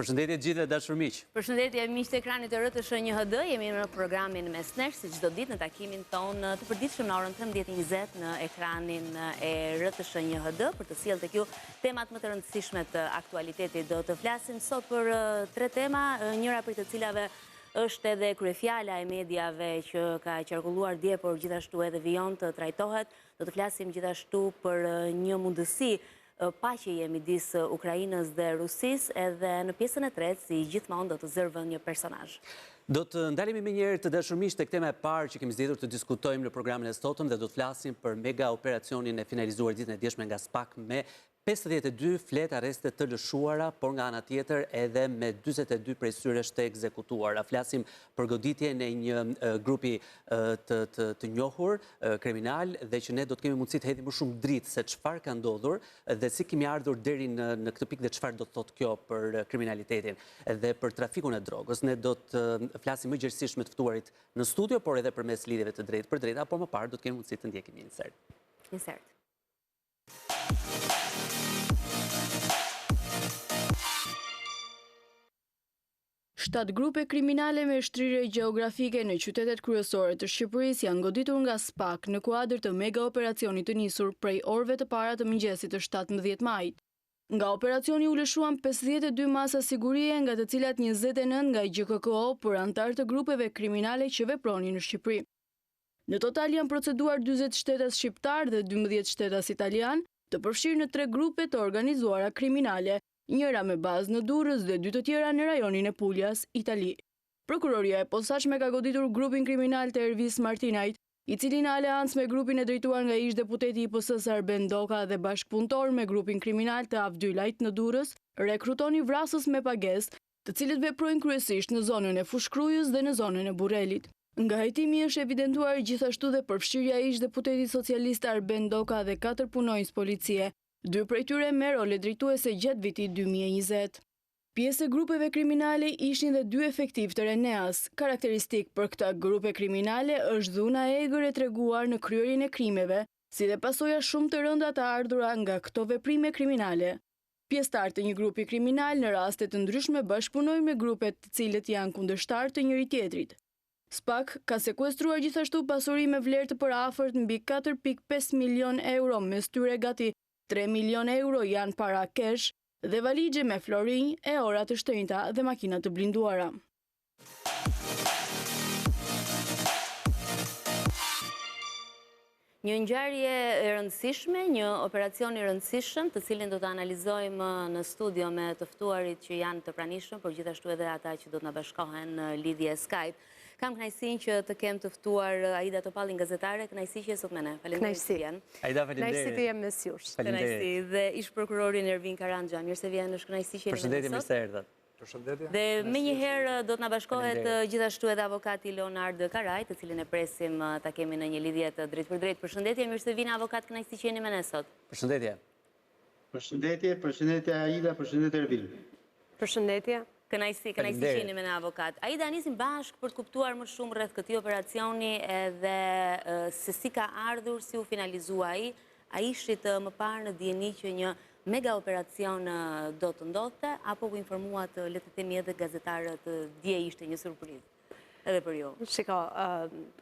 Përshëndetje gjithë dashur miq. Përshëndetje miq të ekranit të RTS HD, jemi në programin Mesnesh si çdo ditë në takimin ton të përditshëm në orën 13:20 në ekranin e RTS HD për të sjellë tek ju temat më të rëndësishme të aktualitetit. Do të flasim sot për 3 tema, njëra prej të cilave është edhe kryefjala e mediave që ka qarkulluar dje, por gjithashtu edhe vijon të trajtohet. Do të flasim gjithashtu për një mundësi paqeje midis Ukrainës dhe Rusisë, edhe në pjesën e tretë, si gjithmonë, do të zërvën një personazh. Do të ndalemi me njëherë të dashur miq tek tema e parë që kemi zgjedhur të diskutojmë në programin e sotëm dhe do të flasim për mega operacionin e finalizuar ditën e djeshme nga SPAK me 52 fletë arreste të lëshuara, por nga ana tjetër edhe me 42 prej tyre të ekzekutuara. Flasim për goditjen e një grupi të njohur kriminal dhe që ne do të kemi mundësi të hedhim më shumë dritë se çfarë ka ndodhur dhe si kemi ardhur deri në këtë pikë dhe çfarë do të thotë kjo për kriminalitetin dhe për trafikun e drogës. Ne do të flasim më gjerësisht me të ftuarit në studio, por edhe përmes lidhjeve të drejtë për drejtë, por më parë do të kemi mundësi të ndjekim një insert. Insert. Shtat grupe kriminale me shtrirje gjeografike në qytetet kryesore të Shqipërisë janë goditur nga SPAK në kuadër të mega operacionit të nisur prej orëve të para të mëngjesit të 17 majit. Nga operacioni u lëshuan 52 masa sigurie, nga të cilat 29 nga GKKO për antar të grupeve kriminale që vepronin në Shqipëri. Në total janë proceduar 40 shtetas shqiptar dhe 12 shtetas italian, të përfshirë në 3 grupe të organizuara kriminale, njëra me bazë në Durrës dhe 2 të tjera në rajonin e Puljas, Itali. Prokuroria e posaçme ka goditur grupin kriminal të Ervis Martinajt, i cili në aleancë me grupin e drejtuar nga ish deputeti i IPS-s Arben Doka dhe bashkëpunëtor me grupin kriminal të Avdylajt në Durrës, rekrutoni vrasës me pagesë, të cilët veprojnë kryesisht në zonën e Fushkrujës dhe në zonën e Burrelit. Nga hajtimi është evidentuar gjithashtu dhe përfshirja e ish deputetit socialist Arben Doka dhe 4 punonjës policie. 2 prej tyre me role drejtuese gjatë vitit 2020. Pjesë e grupeve kriminale ishin dhe 2 efektiv të Reneas. Karakteristik për këta grupe kriminale është dhuna e egër e treguar në kryerjen e krimeve, si dhe pasoja shumë të rënda të ardhura nga këto veprime kriminale. Pjesëtar të një grupi kriminal në raste të ndryshme bashkëpunojnë me grupet të cilët janë kundërshtar të njëri tjetrit. SPAK ka sekuestruar gjithashtu pasuri me vlerë të përafërt mbi 4.5 milion euro, mes tyre gati 3 milion euro janë para kesh dhe valigje me florinj e ora të shtrenjta dhe makina të blinduara. Një ngjarje e rëndësishme, një operacion i rëndësishëm, të cilin do të analizojmë në studio me të ftuarit që janë të pranishëm, por gjithashtu edhe ata që do të na bashkohen në lidhje Skype. Kam kënaqësinë që të kem të ftuar Aida Topallin, gazetare, kënaqësi që je sot me ne. Faleminderit që vjen. Aida, faleminderit. Kënaqësi të jem me jush. Kënaqësi dhe ish prokurorin Ervin Karanxha. Mirë se vjen, është kënaqësi që jeni me ne sot. Përshëndetje, mirë se erdhët. Përshëndetje. Dhe më njëherë do të na bashkohet gjithashtu edhe avokati Leonard Karaj, të cilin e presim ta kemi në një lidhje të drejtë për drejtë. Përshëndetje, mirë se vini avokat, kënaqësi që jeni me ne sot. Përshëndetje. Përshëndetje Aida, përshëndetje Ervin. Përshëndetje. Kënaqësi që jeni me ne avokat. Aida, nisim bashkë për të kuptuar më shumë rreth këtij operacioni edhe se si ka ardhur, si u finalizua ai. A ishit më parë në dieni që një mega operacion do të ndodhte, apo u informuat, le të themi, edhe gazetarët dje ishte një surprizë edhe për ju? Shiko,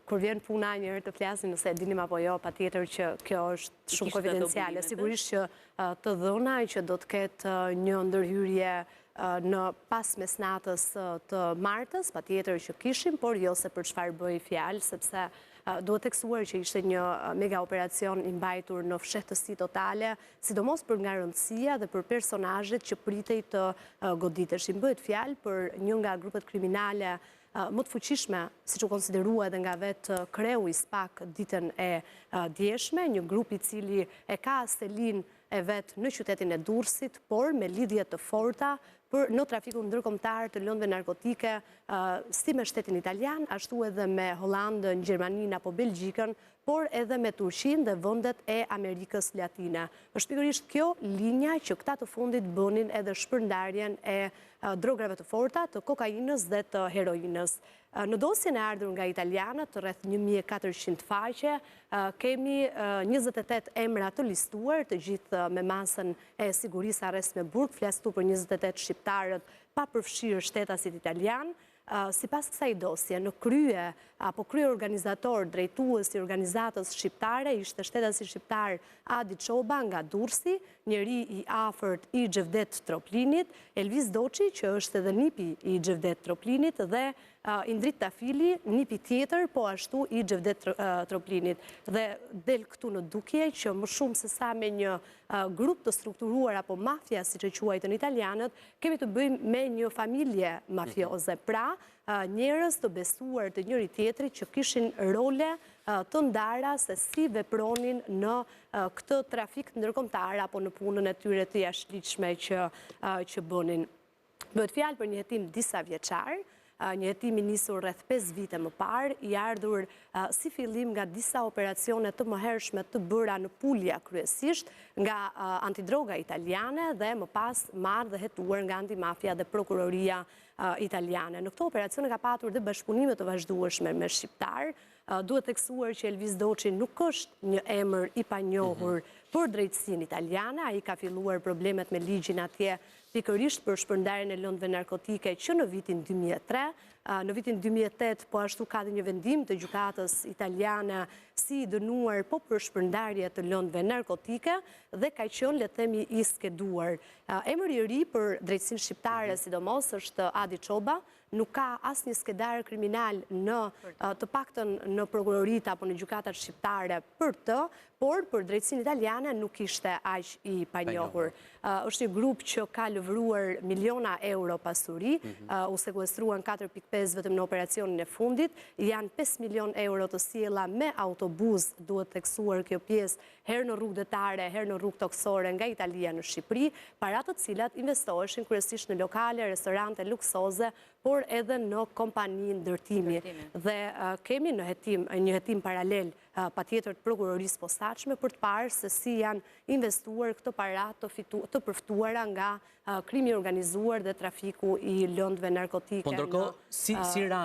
kur vjen puna një herë të flasim nëse e dinim apo jo, patjetër që kjo është shumë konfidenciale. Sigurisht që të dhëna që do të ketë një ndërhyrje në pas mesnatës të martës, patjetër që kishim, por jo se për çfarë bëj fjalë, sepse duhet theksuar që ishte një mega operacion i mbajtur në fshehtësi totale, sidomos për nga rëndësia dhe për personazhet që pritej të goditeshin. Bëhet fjalë për një nga grupet kriminale më të fuqishme, siç u konsiderua edhe nga vetë kreu i SPAK ditën e djeshme, një grup i cili e ka stelin e vetë në qytetin e Durrësit, por me lidhje të forta në trafikun ndërkombëtar të lëndëve narkotike, si me shtetin italian, ashtu edhe me Hollandën, Gjermaninë apo Belgjikën, por edhe me Turqinë dhe vendet e Amerikës Latine. Është pikërisht kjo linja që këta të fundit bënin edhe shpërndarjen e drograve të forta, të kokainës dhe të heroinës. Në dosjen e ardhur nga italianët, rreth 1400 faqe, kemi 28 emra të listuar, të gjithë me masën e sigurisë arrest me burg, flastu për 28 shqiptarët pa përfshirë shtetasit italian. Si pas kësaj dosje, në krye apo krye organizator drejtues i organizatës shqiptare, ishte shtetasi shqiptar Adi Çoba nga Durrësi, njeri i afërt i Xhevdet Troplinit, Elvis Doçi, që është edhe nipi i Xhevdet Troplinit, dhe Indrit Tafili, nipi tjetër, po ashtu i Xhevdet Troplinit. Dhe del këtu në dukje që më shumë se sa me një grup të strukturuar apo mafia, si që quajtën italianët, kemi të bëjmë me një familje mafioze. Pra, njerëz të besuar të njëri tjetrit që kishin role të ndara se si vepronin në këtë trafik ndërkombëtar apo në punën e tyre të jashtëligjshme që bënin. Bëhet fjalë për një hetim disa vjeçar, një hetim i nisur rreth 5 vite më parë, i ardhur si fillim nga disa operacione të mëhershme të bëra në Puglia kryesisht, nga antidroga italiane dhe më pas marrë dhe hetuar nga antimafia dhe prokuroria italiane. Në këto operacione ka patur dhe bashkëpunime të vazhdueshme me shqiptar. Duhet theksuar që Elvis Doçi nuk është një emër i panjohur për drejtësinë italiane, ai ka filluar problemet me ligjin atje pikërisht për shpërndarjen e lëndëve narkotike që në vitin 2003, në vitin 2008 po ashtu ka dhe një vendim të gjykatës italiane si i dënuar po për shpërndarje të lëndëve narkotike dhe ka qenë, le të themi, i skeduar. Emri i ri për drejtësinë shqiptare, sidomos, është Adi Çoba. Nuk ka asnjë skedar kriminal të paktën në prokuroritë apo në gjykatat shqiptare për të, por për drejtësinë italiane nuk ishte aq i panjohur. Është një grup që ka lëvruar miliona euro pasuri, u sekuestruan 4.5 vetëm në operacionin e fundit, janë 5 milion euro të sjella me autobus, duhet theksuar kjo pjesë, herë në rrugë detare, herë në rrugë toksore nga Italia në Shqipëri, para të cilat investoheshin kryesisht në lokale, restorante luksoze, por edhe në kompani ndërtimi. Dhe kemi në një hetim paralel patjetër të prokurorisë posaçme për të parë se si janë investuar këto para të përftuara nga krimi organizuar dhe trafiku i lëndëve narkotike në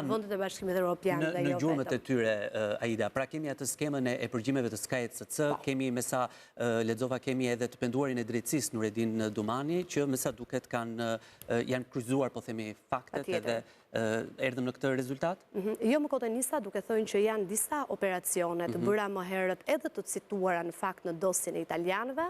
vendet e Bashkimit Evropian dhe jo vetëm. Në gjurmët e tyre, Aida, pra kemi atë skemën e përgjimeve të SKCC, kemi me sa lexova kemi edhe të penduarin e drejtësisë Nureddin Dumani, që me sa duket janë kryqëzuar, po themi, faktet edhe erdhëm në këtë rezultat? Jo më kote nisa, duke thënë që janë disa operacione të bëra më herët edhe të cituara në fakt në dosjen e italianëve,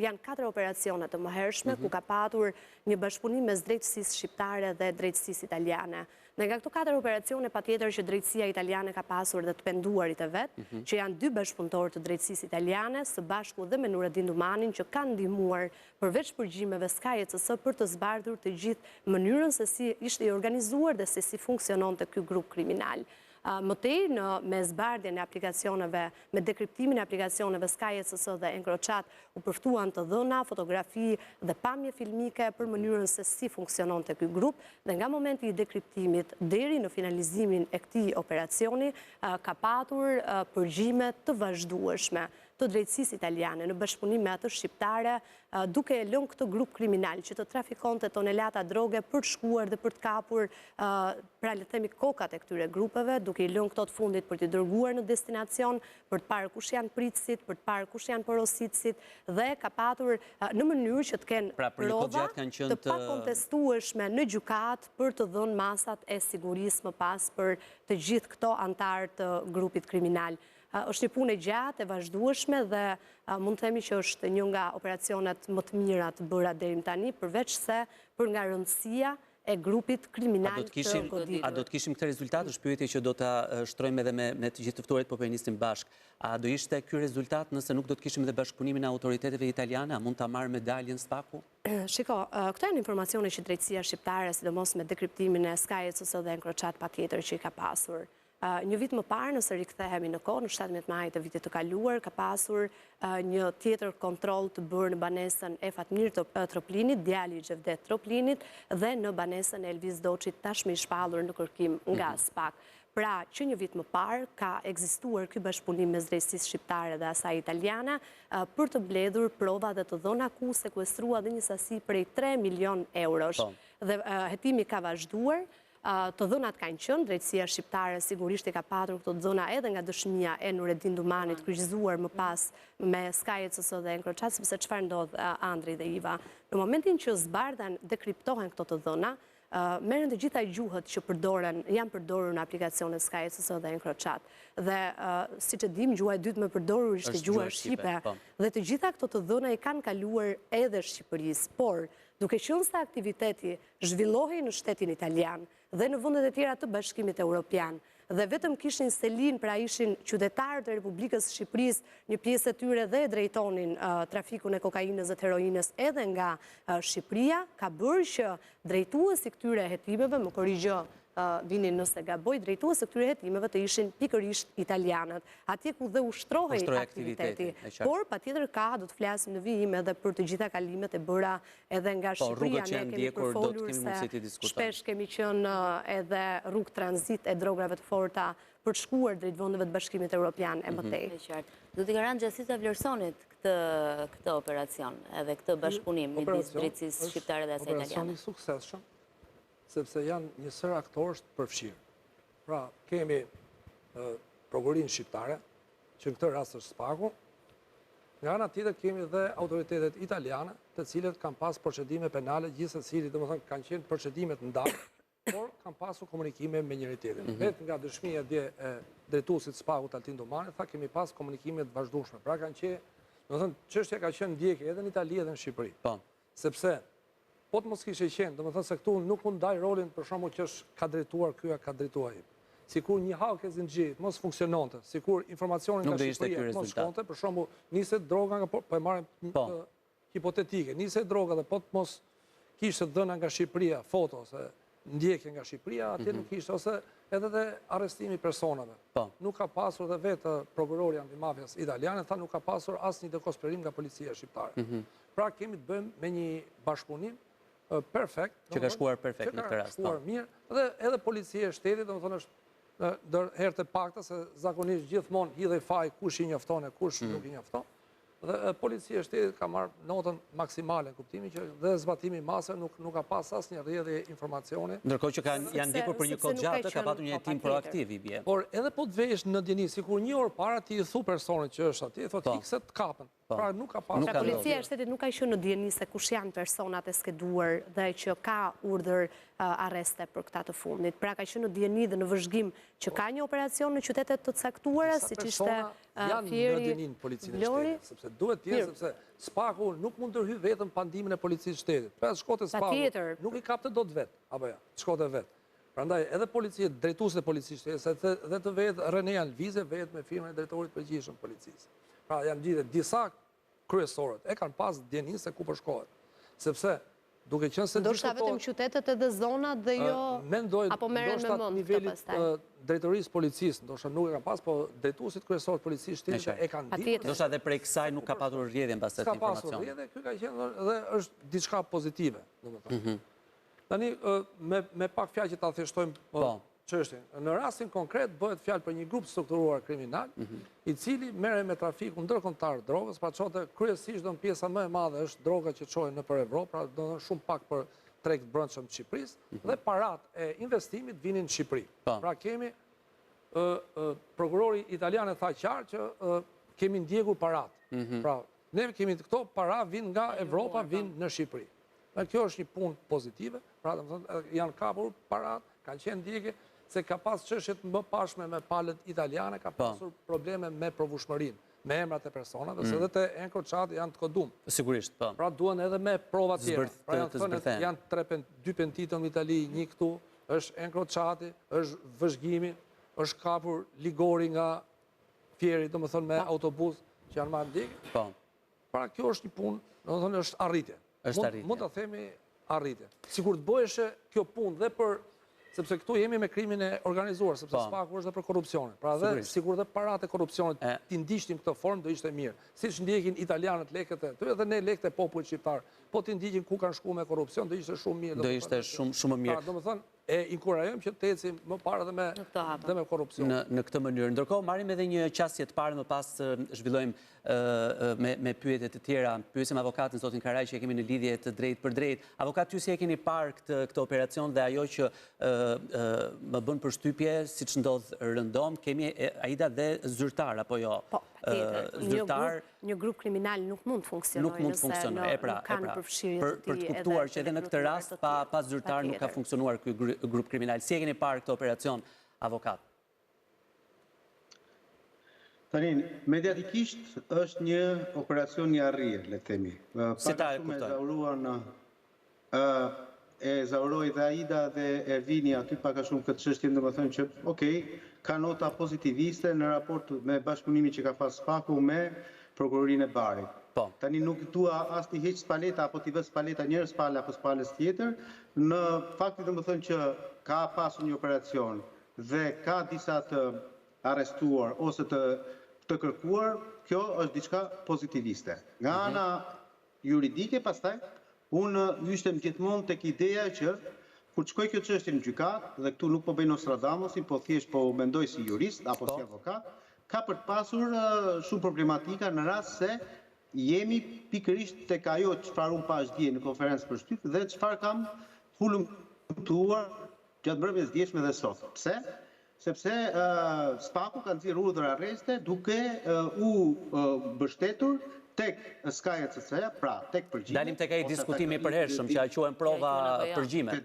janë 4 operacione të mëhershme ku ka patur një bashkëpunim mes drejtësisë shqiptare dhe drejtësisë italiane. Dhe nga këto 4 operacione patjetër që drejtësia italiane ka pasur dhe të penduarit e vet, që janë 2 bashkëpunëtorë të drejtësisë italiane, së bashku dhe me Nureddin Dumanin, që kanë ndihmuar përveç përgjimeve SKCC për të zbardhur të gjithë mënyrën se si ishte i organizuar dhe se si funksiononte ky grup kriminal. Mëtej me zbardhjen e aplikacioneve, me dekriptimin e aplikacioneve SKCC dhe Encrochat u përftuan të dhëna, fotografi dhe pamje filmike për mënyrën se si funksiononte ky grup, dhe nga momenti i dekriptimit deri në finalizimin e këtij operacioni ka patur përgjime të vazhdueshme të drejtësisë italiane në bashkëpunim me atë shqiptare, duke e lënë këtë grup kriminal që të trafikonte tonelata droge për të shkuar dhe për të kapur, pra le të themi, kokat e këtyre grupeve, duke i lënë këto të fundit për t'i dërguar në destinacion, për të parë kush janë pritësit, për të parë kush janë porositësit, dhe ka patur në mënyrë që të kenë prova të pakontestueshme në gjykat për të dhënë masat e sigurisë më pas për të gjithë këto antarë të grupit kriminal. Është një punë e gjatë, e vazhdueshme dhe mund të themi që është një nga operacionet më të mira të bëra deri më tani, përveç se për nga rëndësia e grupit kriminal të goditur. A do të kishim këtë rezultat? Është pyetje që do ta shtrojmë edhe me të gjithë të ftuarit, po nisnim bashk. A do ishte ky rezultat nëse nuk do të kishim edhe bashkëpunimin e autoriteteve italiane? A mund ta marrë medaljen SPAK-u? Shiko, këto janë informacione që drejtësia shqiptare, sidomos me dekriptimin e SKCC dhe Encrochat patjetër që i ka pasur. Një vit më parë, nëse rikthehemi në kohë, në 17 maj të vitit të kaluar, ka pasur një tjetër kontroll të bërë në banesën e Fatmir Troplinit, djali i Xhevdet Troplinit, dhe në banesën e Elvis Doçit, tashmë i shpallur në kërkim nga SPAK. Pra, që një vit më parë ka ekzistuar ky bashkëpunim mes drejtësisë shqiptare dhe asaj italiane për të mbledhur prova dhe të dhëna ku sekuestrua dhe një sasi prej 3 milion eurosh. Dhe hetimi ka vazhduar. të dhënat kanë qënë, drejtësia shqiptare sigurisht e ka patur këto dhëna edhe nga dëshmia e Nureddin Dumanit, kryqëzuar më pas me SKCC dhe Encrochat, sepse çfarë ndodh Andri dhe Iva. Në momentin që zbardan dekriptohen këto të dhëna, merren të gjitha gjuhët që janë përdorur në aplikacionet SKCC dhe Encrochat. Dhe siç e dim, gjuha e dytë më përdorur ishte gjuha shqipe. Dhe të gjitha këto të dhëna i kanë kaluar edhe Shqipërisë, por duke qenë se aktiviteti zhvillohej në shtetin italian dhe në vendet e tjera të Bashkimit Evropian, dhe vetëm kishin selin, pra ishin qytetarët e Republikës Shqipërisë, një pjesë e tyre dhe drejtonin trafikun e kokainës dhe heroinës edhe nga Shqipëria, ka bërë që drejtuesi këtyre hetimeve, më korrigjo vinin nëse gaboj, drejtuesi këtyre hetimeve të ishin pikërisht italianët, atje ku dhe ushtrohej aktiviteti. Por patjetër do të flasim në vijim edhe për të gjitha kalimet e bëra edhe nga Shqipëria, ne kemi përfolur se shpesh kemi qenë edhe rrugë tranzit e drogave të forta për të shkuar drejt vendeve të Bashkimit Evropian e mëtej. Do t'i garantë gjësit të vlerësonit këtë operacion edhe këtë bashkëpunim midis drejtësisë shqiptare dhe asaj italiane. Operacioni suksesshëm, sepse janë një sër aktorësh të përfshirë. Pra, kemi prokurorin shqiptare, që në këtë rast është SPAK-u, nga ana tjetër kemi dhe autoritetet italiane, të cilët kanë pas procedime penale, gjithsesi, domethënë kanë qenë procedimet ndarë, por kanë pasur komunikime me njëri tjetrin. Vetë nga dëshmia dje e drejtuesit SPAK-ut Altin Domani, tha kemi pas komunikime të vazhdueshme. Pra kanë qenë, domethënë çështja ka qenë ndjekje edhe në Itali edhe në Shqipëri. Sepse po të mos kishe qenë, domethënë se këtu nuk mund ndaj rolin për shkakun që ka drejtuar ky, ka drejtuar ai. Sikur një hallkë e zinxhirit mos funksiononte, sikur informacioni nga Shqipëria mos shkonte, për shembull, niset droga nga po e marrim hipotetike, niset droga dhe po të mos kishte dhëna nga Shqipëria, foto ose ndjekje nga Shqipëria, atje nuk ishte ose edhe dhe arrestimi personave. Nuk ka pasur dhe vetë prokurori antimafjas italiane, tha nuk ka pasur asnjë dekonspirim nga policia shqiptare. Pra kemi të bëjmë me një bashkëpunim perfekt. Që ka shkuar perfekt në këtë rast. Që ka shkuar mirë, dhe edhe policia e shtetit, domethënë është herët e pakta, se zakonisht gjithmonë hidhej faj kush i njofton e kush nuk i njofton. Dhe policia e shtetit ka marrë notën maksimale në kuptimin që dhe zbatimi i masave nuk ka pas asnjë rrjedhje informacioni. Ndërkohë që janë ndjekur për një kohë gjatë, ka patur një hetim proaktiv i bie. Por edhe po të vesh në djeni, sikur një orë para ti i thu personit që është atje, thotë ikse të kapën. Pra nuk ka pasur. Pra policia e shtetit nuk ka qenë në djeni se kush janë personat e skeduar dhe që ka urdhër arreste për këta të fundit. Pra ka qenë në djeni dhe në vëzhgim që ka një operacion në qytetet të caktuara, siç ishte janë në djenin policinë e shtetit, sepse duhet tjetë, sepse SPAK-u nuk mund të hyj vetëm pa ndihmën e policisë shtetit. Pra shkote SPAK-u nuk i kapte dot vetë, apo ja, shkote vetë. Prandaj edhe policia, drejtuesit e policisë shtetit, dhe të vetë Renea Lvize vetë me firmën e drejtorit përgjithshëm policisë. Pra janë gjithë disa kryesorët e kanë pas djenin se ku përshkohet. Sepse duke qenë se ndoshta vetëm qytetet edhe zonat dhe jo apo merren me mend nivelit drejtorisë policisë, ndoshta nuk e kanë pas, po drejtuesit kryesorë të policisë shtetit e kanë ditë. Ndoshta edhe prej kësaj nuk ka patur rrjedhje mbas këtij informacioni. Ka pasur rrjedhje, ky ka qenë dhe është diçka pozitive, domethënë. Tani me pak fjalë që ta thjeshtojmë çështjen. Në rastin konkret bëhet fjalë për një grup strukturuar kriminal, i cili merret me trafikun ndërkombëtar drogës, pa çote kryesisht do pjesa më e madhe është droga që çohen nëpër Evropë, pra do të shumë pak për treg të brendshëm të Shqipërisë, dhe parat e investimit vinin në Shqipëri. Pra kemi prokurori italian e tha qartë që kemi ndjekur parat. Pra ne kemi këto para vinë nga Evropa, vinë në Shqipëri. Kjo është një punë pozitive, pra janë kapur parat, kanë qenë ndjekje, se ka pas çështjet më pashme me palët italiane, ka pasur probleme me provushmërinë, me emrat e personave, se edhe te Encrochat janë të kodum. Sigurisht, po. Pra duan edhe me prova tjera. Pra janë 2 pentitën në Itali, një këtu, është Encrochati, është vëzhgimi, është kapur ligori nga Fieri, domethënë me autobus që janë marrë ndjekje. Po. Pra kjo është një punë, domethënë është arritje. Është arritje. Mund ta themi arritje. Sikur të bëheshe kjo punë dhe për sepse këtu jemi me krimin e organizuar, sepse SPAK-u është dhe për korrupsionin. Pra dhe sikur dhe paratë e korrupsionit ti ndiqnim këtë formë do ishte mirë. Siç ndjekin italianët lekët e tyre dhe ne lekët e popullit shqiptar. Po ti ndiqin ku kanë shkuar me korrupsion do ishte shumë mirë. Do ishte shumë më mirë. Pra domethënë e inkurajojmë që të ecim më parë dhe me korupcion. Në këtë mënyrë. Ndërkohë, marim edhe një qasje të parë, më pas zhvillojmë me pyetjet të tjera. Pyesim avokatin zotin Karaj që e kemi në lidhje të drejt për drejt. Avokat, ju si e keni parë këtë operacion dhe ajo që më bën përshtypje, si që ndodhë rëndom, kemi Aida dhe zyrtar, apo jo? Po, një grup kriminal nuk mund të funksionojë nëse nuk kanë përfshirje të për të kuptuar që edhe në këtë rast pa zyrtar nuk ka funksionuar ky grup kriminal. Si e keni parë këtë operacion, avokat? Tanin, mediatikisht është një operacion një arrije, le të themi. Si ta e kuptoj? E zauroi dhe Aida dhe Ervini aty paka shumë këtë çështje, domethënë që, okej, ka nota pozitiviste në raport me bashkëpunimin që ka pas SPAK-u me prokurorinë e Barit. Tani nuk dua as t'i heq spaleta apo t'i vë spaleta njërës pale apo spales tjetër, në fakti domethënë që ka pasur një operacion dhe ka disa të arrestuar ose të kërkuar, kjo është diçka pozitiviste. Nga ana juridike pastaj, unë yshtem gjithmonë tek ideja që kur shkoj kjo çështje në gjykat, dhe këtu nuk po bëj Nostradamosin, po thjesht po mendoj si jurist apo si avokat, ka për të pasur shumë problematika në rast se jemi pikërisht tek ajo çfarë unë pash dje në konferencë për shtyp dhe çfarë kam hulumtuar gjatë mbrëmjes djeshme dhe sot. Pse? Sepse SPAK-u ka nxjerrë urdhër arreste duke u mbështetur tek SKA ECC-ja, pra tek përgjime. Dalim tek ai diskutimi i përhershëm që quhen prova përgjime.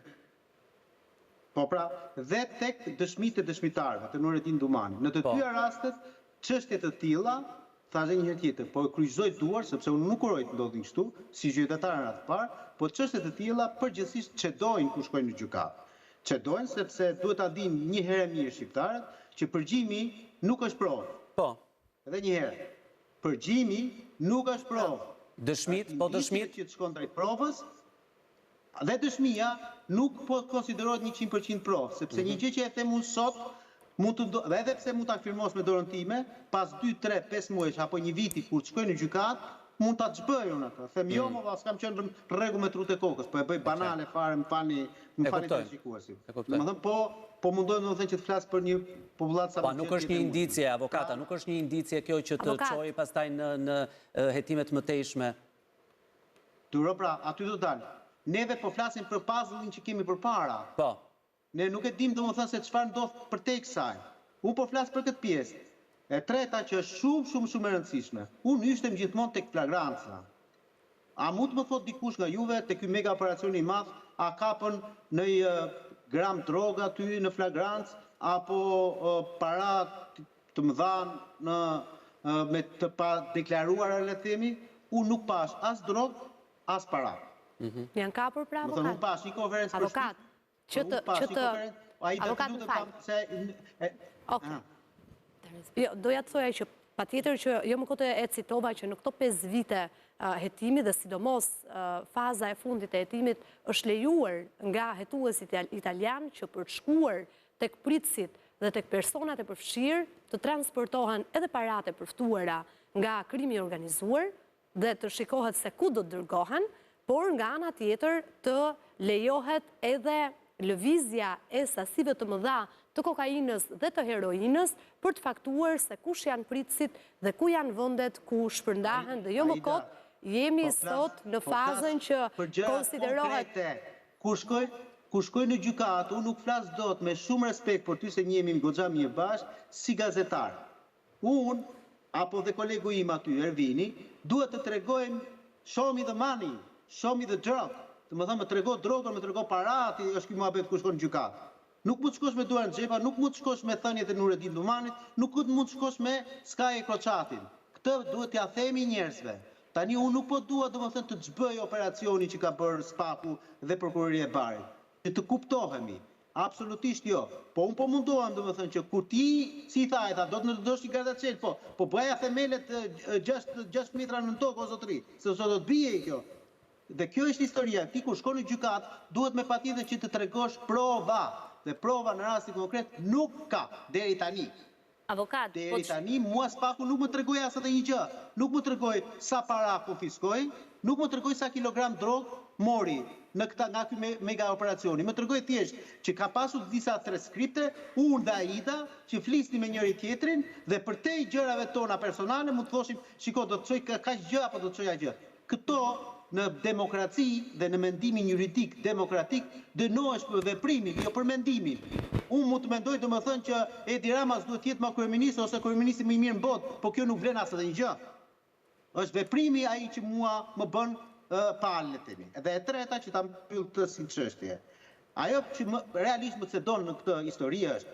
Po pra, dhe tek dëshmitë e dëshmitarëve të Nurettin Dumani. Në të dyja rastet, çështje të tilla, thashë një herë tjetër, po e kryqëzoj duar sepse unë nuk uroj të ndodhin kështu, si qytetarë në atë parë, po çështje të tilla përgjithsisht çedojnë kur shkojnë në gjykat. Çedojnë sepse duhet ta dinë një herë mirë shqiptarët që përgjimi nuk është provë. Po. Edhe një herë. Përgjimi nuk është provë. Dëshmit, po dëshmit që të shkon drejt provës, dhe dëshmia nuk po konsiderohet 100% provë, sepse një gjë që e them unë sot, dhe edhe pse mund ta afirmos me dorën time, pas 2, 3, 5 muajsh apo një viti kur të shkoj në gjykat, mund ta çbëj unë atë. Them jo, më s'kam qenë rregull me trut e kokës, po e bëj banale fare, më fani të shikuesit. Domethënë po mundohem domethënë që të flas për një popullat sa më. Po nuk është një indicje, avokata, nuk është një indicje kjo që të çojë pastaj në hetime të mëtejshme. Duro pra, aty do dalë. Neve po flasim për puzzle-in që kemi përpara. Po. Ne nuk e dim domethënë se çfarë ndodh përtej kësaj. Unë po flas për këtë pjesë. E treta që është shumë e rëndësishme. Unë ishtem gjithmonë tek flagranca. A mund të më thot dikush nga juve te ky mega operacion i madh, a kapën në gram droga aty në flagrancë apo para të mëdha me të pa deklaruara, le të themi, unë nuk pash as drogë, as para. Janë kapur pra avokat? Nuk pash një konferencë për avokat, që të avokat në falë. Doja të thoja që patjetër që jo më kote e citova që në këto 5 vite hetimi dhe sidomos faza e fundit e hetimit është lejuar nga hetuesit italian që për të shkuar tek pritësit dhe tek personat e përfshirë të transportohen edhe parate përftuara nga krimi organizuar dhe të shikohet se ku do të dërgohen, por nga ana tjetër të lejohet edhe lëvizja e sasive të mëdha të kokainës dhe të heroinës për të faktuar se kush janë pritësit dhe ku janë vendet ku shpërndahen dhe jo më kot jemi sot në fazën që konsiderohet. Kur shkoj në gjykat, unë nuk flas dot me shumë respekt për ty se njemi goxha mirë bashkë si gazetar. Unë apo dhe kolegu im aty Ervini duhet të tregojmë show me the money, show me the drug. Domethënë më trego drogën, më trego parati, është ky muhabet kur shkon në gjykat. Nuk mund të shkosh me duar në xhepa, nuk mund të shkosh me thënjet e Nurettin Dumanit, nuk mund të shkosh me Skaj e Kroçatin. Këtë duhet t'ia themi njerëzve. Tani unë nuk po dua domethënë të çbëj operacionin që ka bërë SPAK-u dhe prokuroria e Barit. Që të kuptohemi. Absolutisht jo. Po unë po mundohem domethënë që kur ti si thajta do të ndosh një gardacel, po bëja themelet 6 metra në tokë o zotëri, se sot do të bie kjo. Dhe kjo është historia. Ti kur shkon në gjykat, duhet me patjetër që të tregosh prova. Dhe prova në rastin konkret nuk ka deri tani. Avokat, deri tani mua SPAK-u nuk më tregoi as edhe një gjë. Nuk më tregoi sa para konfiskoi, nuk më tregoi sa kilogram drogë mori nga ky mega operacioni. Më tregoi thjesht që ka pasur disa transkripte, unë dhe Aida, që flisni me njëri tjetrin dhe për te gjërave tona personale mund të thoshim, shiko, do të çoj kaq gjë apo do të çoj gjë. Këto në demokraci dhe në mendimin juridik demokratik dënohesh për veprimin, jo për mendimin. Unë mund të mendoj domethënë që Edi Rama duhet të jetë më kryeminist ose kryeministri më i mirë në botë, por kjo nuk vlen asnjë gjë. Është veprimi ai që mua më bën palë le themi. Edhe e treta që ta mbyll këtë si çështje. Ajo që realisht më cedon në këtë histori është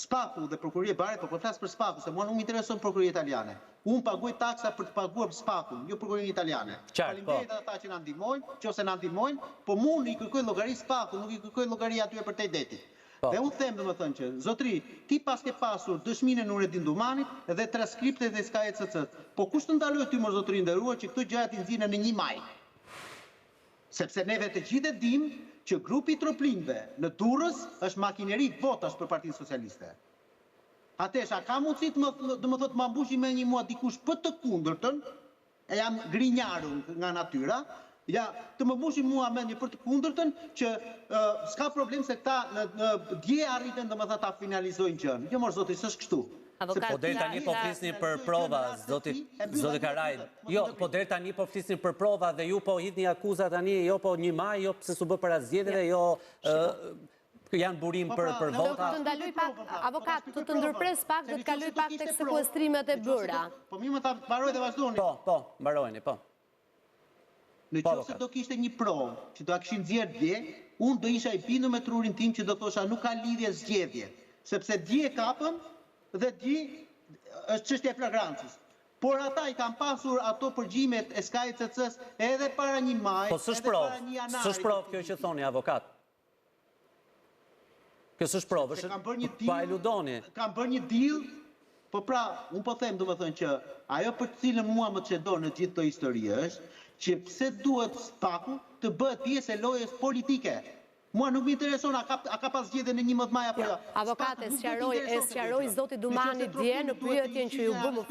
Spaku dhe prokuroria e Barit, po flas për Spaku, se mua nuk më intereson prokuroria italiane. Unë paguaj taksa për të paguar Spakun, jo prokurorinë italiane. Faleminderit ata që na ndihmojnë, nëse na ndihmojnë, po unë i kërkoj llogari Spakut, nuk i kërkoj llogari aty për te detit. Dhe unë them domethënë që zotri, ti pas ke pasur dëshminë e Nureddin Dumanit dhe transkriptet e SKECC. Po kush të ndaloi ty më zotri nderuar që këto gjëra ti nxjinë në 1 maj? Sepse neve të gjithë dim që grupi i troplinëve në Durrës është makineri votash për Partinë Socialiste. Atesha ka mundësi domethënë të mbushi me një mua dikush për të kundërtën, e jam grinjarun nga natyra. Ja, të më bushi mua mendje për të kundërtën që s'ka problem se këta në dje arritën domethënë ta finalizojnë gjën. Jo mor zoti, s'është kështu. Po deri tani po flisni për prova, zoti Karaj. Jo, po deri tani po flisni për prova dhe ju po hidhni akuza tani, jo po 1 maj, jo pse s'u bë para zgjedhjeve, jo janë burim për vota. Të ndaloj pak, avokat, të ndërpres pak, do të kaloj pak tek sekuestrimet e bëra. Po mi më ta mbaroj dhe vazhdoni. Po, mbarojeni, po. Në qoftë se do kishte një provë që do a kishin nxjerrë dje, unë do isha i bindur me trurin tim që do thosha nuk ka lidhje zgjedhje, sepse dje kapën dhe dje është çështja e flagrancës. Por ata i kanë pasur ato përgjimet e SKECC-s edhe para 1 maj, edhe para 1 janari. S'është provë kjo që thoni avokat. Kjo s'është provë, është pa e ludoni. Kam bërë një deal, po pra, unë po them domethënë që ajo për të cilën mua më çedon në gjithë këtë histori është që pse duhet Spaku të bëhet pjesë e lojës politike. Mua nuk më intereson a ka pas zgjedhje në 11 maj apo jo. Avokate, sqaroi zoti Dumani dje në pyetjen që ju bë, më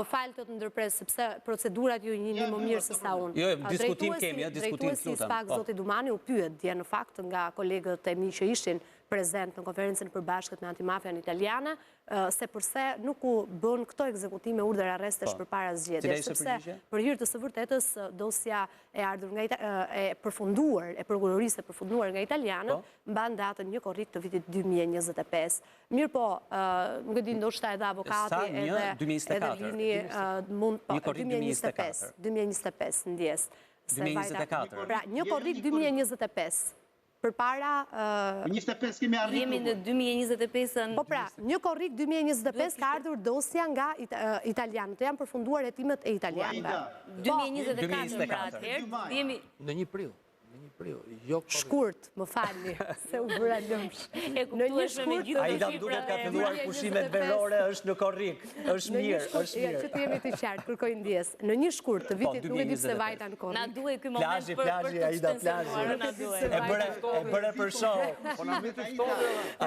fal të ndërpres, sepse procedurat ju njihni më mirë se sa unë. Jo, diskutim kemi, diskutim lutem. Drejtuesi Spak zoti Dumani u pyet dje në fakt nga kolegët e mi që ishin prezent në konferencën e përbashkët me antimafian italiane, se përse nuk u bën këto ekzekutime urdhër arrestesh përpara zgjedhjes, sepse për hir të së vërtetës dosja e ardhur nga e përfunduar e prokurorisë e përfunduar nga italianët mban datën 1 korrik të vitit 2025. Mirë po, nuk e di ndoshta edhe avokati edhe Lini mund 2025 ndjes. 2024. Pra 1 korrik 2025. Përpara 25 kemi arritur. Jemi në 2025-ën. Po pra, 1 korrik 2025 ka ardhur dosja nga italianët, janë përfunduar hetimet e italianëve. 2024 pra atëherë jemi në 1 prill. Shkurt, më falni, se u bëra lëmsh. Në një shkurt, Aida duket ka filluar pushimet verore, është në korrik, është mirë, është mirë. Që të jemi të qartë, kërkoj ndjes. Në një shkurt të vitit, nuk e di pse vajta në korrik. Na duhet ky moment për të Aida plazhi. E bëre për show.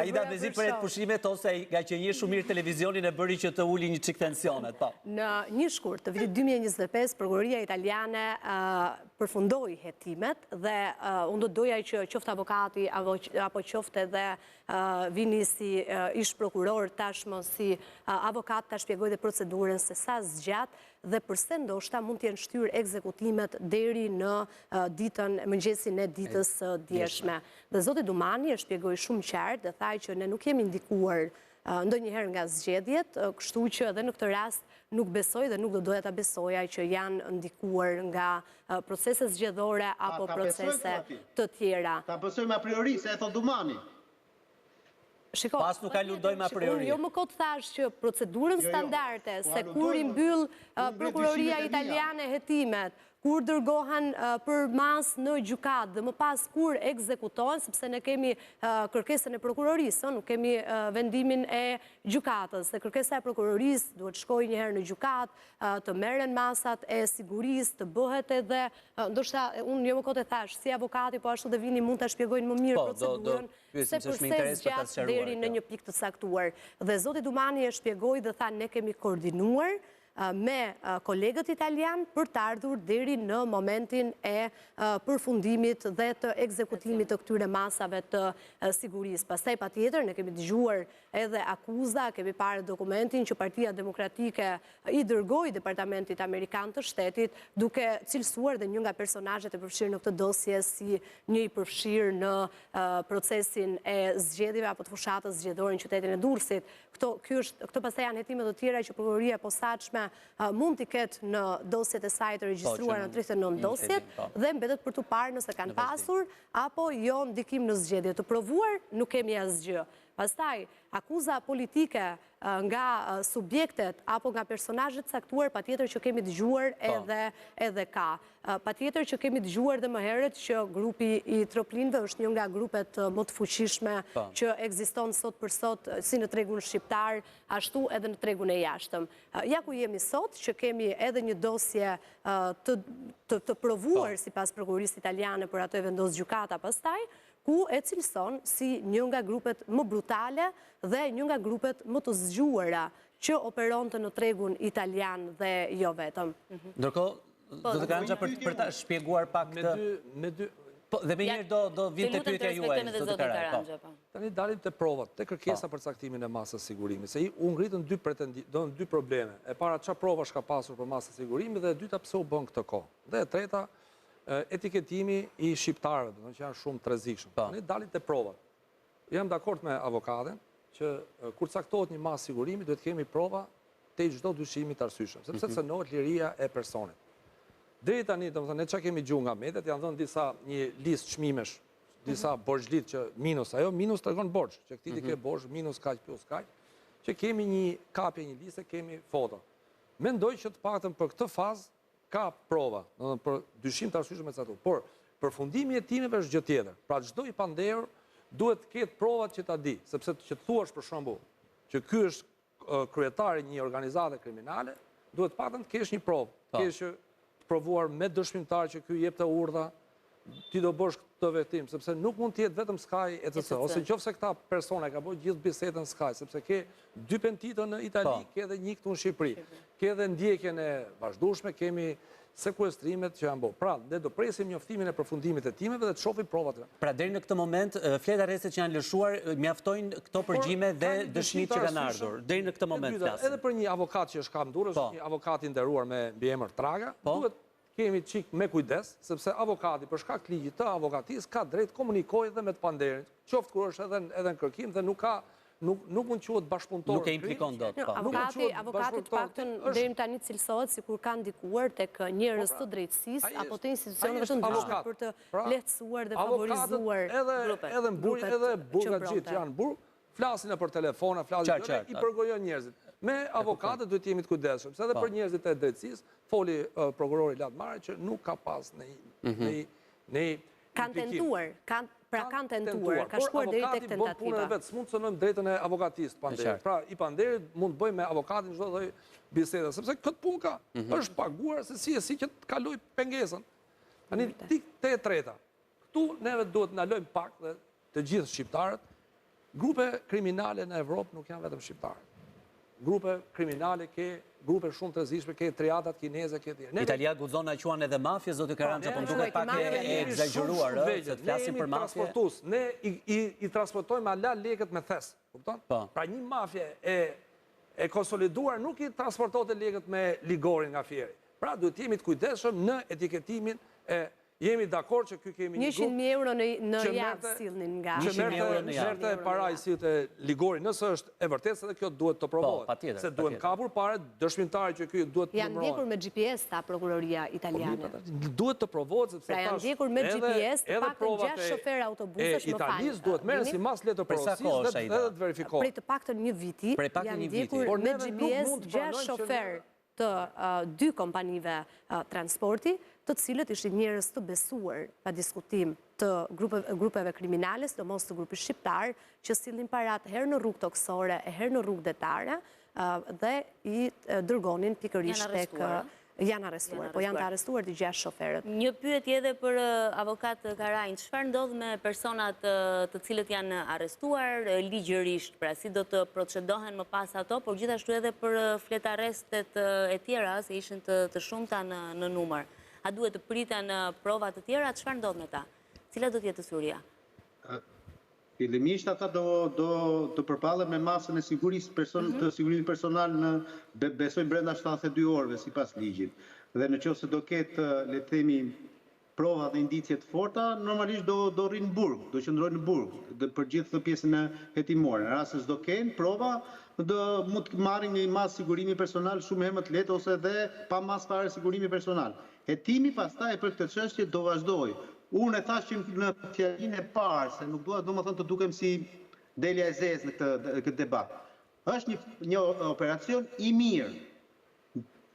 Aida mezi për pushimet ose nga që një shumë mirë televizionin e bëri që të uli një çik tensionet, po. Në një shkurt të vitit 2025, prokuroria italiane përfundoi hetimet dhe unë do doja që qoftë avokati apo qoftë edhe vini si ish prokuror tashmë si avokat ta shpjegoj dhe procedurën se sa zgjat dhe përse ndoshta mund të jenë shtyr ekzekutimet deri në ditën mëngjesin e ditës së djeshme. Dhe zoti Dumani e shpjegoi shumë qartë dhe thaj që ne nuk jemi ndikuar ndonjëherë nga zgjedhjet, kështu që edhe në këtë rast nuk besoj dhe nuk do doja ta besoja që janë ndikuar nga procese zgjedhore apo procese të tjera. Ta besojmë a priori se e thot Dumani. Pas nuk ka ludojmë a priori. Jo më kot thash që procedurën standarde, se kur i mbyll prokuroria italiane hetimet, kur dërgohen për mas në gjukat dhe më pas kur ekzekutohen, sepse ne kemi kërkesën e prokurorisë, nuk kemi vendimin e gjukatës. Dhe kërkesa e prokurorisë duhet shkoj njëherë në gjukat, të merren masat e sigurisë, të bëhet edhe, ndoshta unë jo më kot e thash, si avokati, po ashtu dhe vini mund të shpjegojnë më mirë procedurën, se përse zgjatë deri në një pikë të saktuar. Dhe zoti Dumani e shpjegoi dhe tha ne kemi koordinuar me kolegët italian për të ardhur deri në momentin e përfundimit dhe të ekzekutimit të këtyre masave të sigurisë. Pastaj patjetër ne kemi dëgjuar edhe akuza, kemi parë dokumentin që Partia Demokratike i dërgoi Departamentit Amerikan të Shtetit, duke cilësuar dhe një nga personazhet e përfshirë në këtë dosje si një i përfshirë në procesin e zgjedhjeve apo të fushatës zgjedhore në qytetin e Durrësit. Këto pastaj janë hetimet të tjera që prokuroria e posaçme mund t'i ketë në dosjet e saj të regjistruara në 39 dosjet dhe mbetet për të parë nëse kanë pasur apo jo ndikim në zgjedhje. Të provuar nuk kemi asgjë. Pastaj, akuza politike nga subjektet apo nga personazhet caktuar patjetër që kemi dëgjuar edhe ka. Patjetër që kemi dëgjuar dhe më herët që grupi i Troplinëve është një nga grupet më të fuqishme që ekziston sot për sot si në tregun shqiptar, ashtu edhe në tregun e jashtëm. Ja ku jemi sot, që kemi edhe një dosje të provuar sipas prokurorisë italiane, për ato e vendos gjykata pastaj, ku e cilëson si një nga grupet më brutale dhe një nga grupet më të zgjuara që operonte në tregun italian dhe jo vetëm. Ndërkohë, do të Karanja për ta shpjeguar pak këtë... Dhe me njërë do vinte pyetja juaj, do të Karanja. Tani dalim të provat, të kërkesa për caktimin e masës sigurimi, se u ngritën dy probleme. E para, qa prova shka pasur për masës sigurimi, dhe e dyta pse u bën këtë kohë. Dhe e treta, etiketimi i shqiptarëve, që janë shumë të rrezikshëm. Ne dalit të provat. Jam dakord me avokatin që kur caktohet një masë sigurimi, duhet kemi prova te çdo dyshimi të arsyeshëm, sepse cënohet liria e personit. Deri tani, domethënë, ne çka kemi gjuhë nga mediat, janë dhënë një listë çmimesh, disa borxhlit që minus ajo, minus tregon borxh, që këtij ke borxh minus kaq plus kaq, që kemi një kapje, një listë, kemi foto. Mendoj që të paktën për këtë fazë ka prova, për dyshim të arsyeshëm e caktuar. Por përfundimi i hetimeve është gjë tjetër. Pra çdo i panderur duhet të ketë provat që ta di, sepse që të thuash për shembull që ky është kryetari një organizate kriminale, duhet paktën të kesh një provë. Kesh që provuar me dëshmimtar që ky jep të urdha, ti do bësh këtë vetim, sepse nuk mund të jetë vetëm Sky ECC, ose nëse këta persona ka bërë gjithë bisedën Sky, sepse ke dy pentito në Itali, ke edhe një këtu në Shqipëri, ke edhe ndjekjen e vazhdueshme, kemi sekuestrimet që janë bërë. Pra, ne do presim njoftimin e përfundimit të hetimeve dhe të shohim provat. Pra, deri në këtë moment, flet arreste që janë lëshuar mjaftojnë këto përgjime dhe dëshmit që kanë ardhur. Deri në këtë moment flasim. Edhe për një avokat që është kam Durrës, një avokat i nderuar me mbiemër Traga, duhet kemi qik me kujdes, sepse avokati për shkak të ligjit të avokatisë ka drejt komunikojë edhe me të panderin, qoftë kur është edhe në kërkim dhe nuk mund quhet bashkëpunëtor. Nuk e implikon dot. Avokati të paktën deri tani cilësohet sikur ka ndikuar tek njerëz të drejtësisë apo të institucioneve të ndryshme për të lehtësuar dhe favorizuar grupet. Edhe burg, edhe burgaxhit që janë burg, flasin për telefona, flasin i përgojojnë njerëzit. Me avokatët duhet jemi të kujdesshëm, se edhe për njerëzit e drejtësisë, foli prokurori Latmari që nuk ka pas në kanë tentuar, ka shkuar deri tek tentativa. Por avokati bën punën e vet, s'mund të cënojmë drejtën e avokatisë të panderit. Pra, i panderit mund të bëjë me avokatin çdo lloj bisede, sepse këtë punë ka është paguar se si që të kaloj pengesën. Tani te e treta. Ktu neve duhet na lojmë pak dhe të gjithë shqiptarët, grupe kriminale në Evropë nuk janë vetëm shqiptarë. Grupe kriminale grupe shumë të rrezikshme, ke triadat kineze, ke tjerë. Italia guxon na quan edhe mafjes, zotë Karanja, po duket pak e egzageruar, se të flasim për mafje. Ne i transportojmë ala lekët me thes, kupton? Pra një mafje e konsoliduar nuk i transportohet lekët me ligorin nga fieri. Pra duhet jemi të kujdesshëm në etiketimin e jemi dakord që ky kemi një grup 100.000 euro në javë sillnin nga. Që merrte para i sillte ligori, nëse është e vërtetë se kjo duhet të provohet. Se duhet kapur parë dëshmitarë që ky duhet të janë ndjekur me GPS ta prokuroria italiane. Duhet të provohet sepse pra janë ndjekur me GPS paktën 6 shoferë autobusesh më fal. Italis duhet merren si mas letër porosis dhe të verifikohet. Prej të paktën një viti janë ndjekur me GPS 6 shoferë të 2 kompanive transporti, të cilët ishin njerëz të besuar pa diskutim të grupeve kriminale, sidomos të grupit shqiptar, që sillnin parat herë në rrugë toksore, herë në rrugë detare dhe i dërgonin pikërisht tek janë arrestuar, po janë të arrestuar të 6 shoferët. Një pyetje edhe për avokat Karajin, çfarë ndodh me personat të cilët janë arrestuar ligjërisht, pra si do të procedohen më pas ato, por gjithashtu edhe për fletarrestet e tjera, se ishin të shumta në numër. A duhet të priten prova të tjera, çfarë ndodh me ta? Cila do të jetë syria? Fillimisht ata do të përballen me masën e sigurisë të sigurimit personal në besoj brenda 72 orëve sipas ligjit. Dhe në qoftë se do ketë, le të themi, prova dhe indicie të forta, normalisht do rrinë në burg, do qëndrojnë në burg për gjithë pjesën e hetimore. Në rast se s'do kenë prova, mund të marrin një masë sigurimi personal shumë herë më të lehtë ose edhe pa masë fare sigurimi personal. Hetimi pastaj për këtë çështje do vazhdojë. Unë e thash që në fjalinë e parë, se nuk dua domethënë të dukem si delja e zezë në këtë debat. Është një operacion i mirë.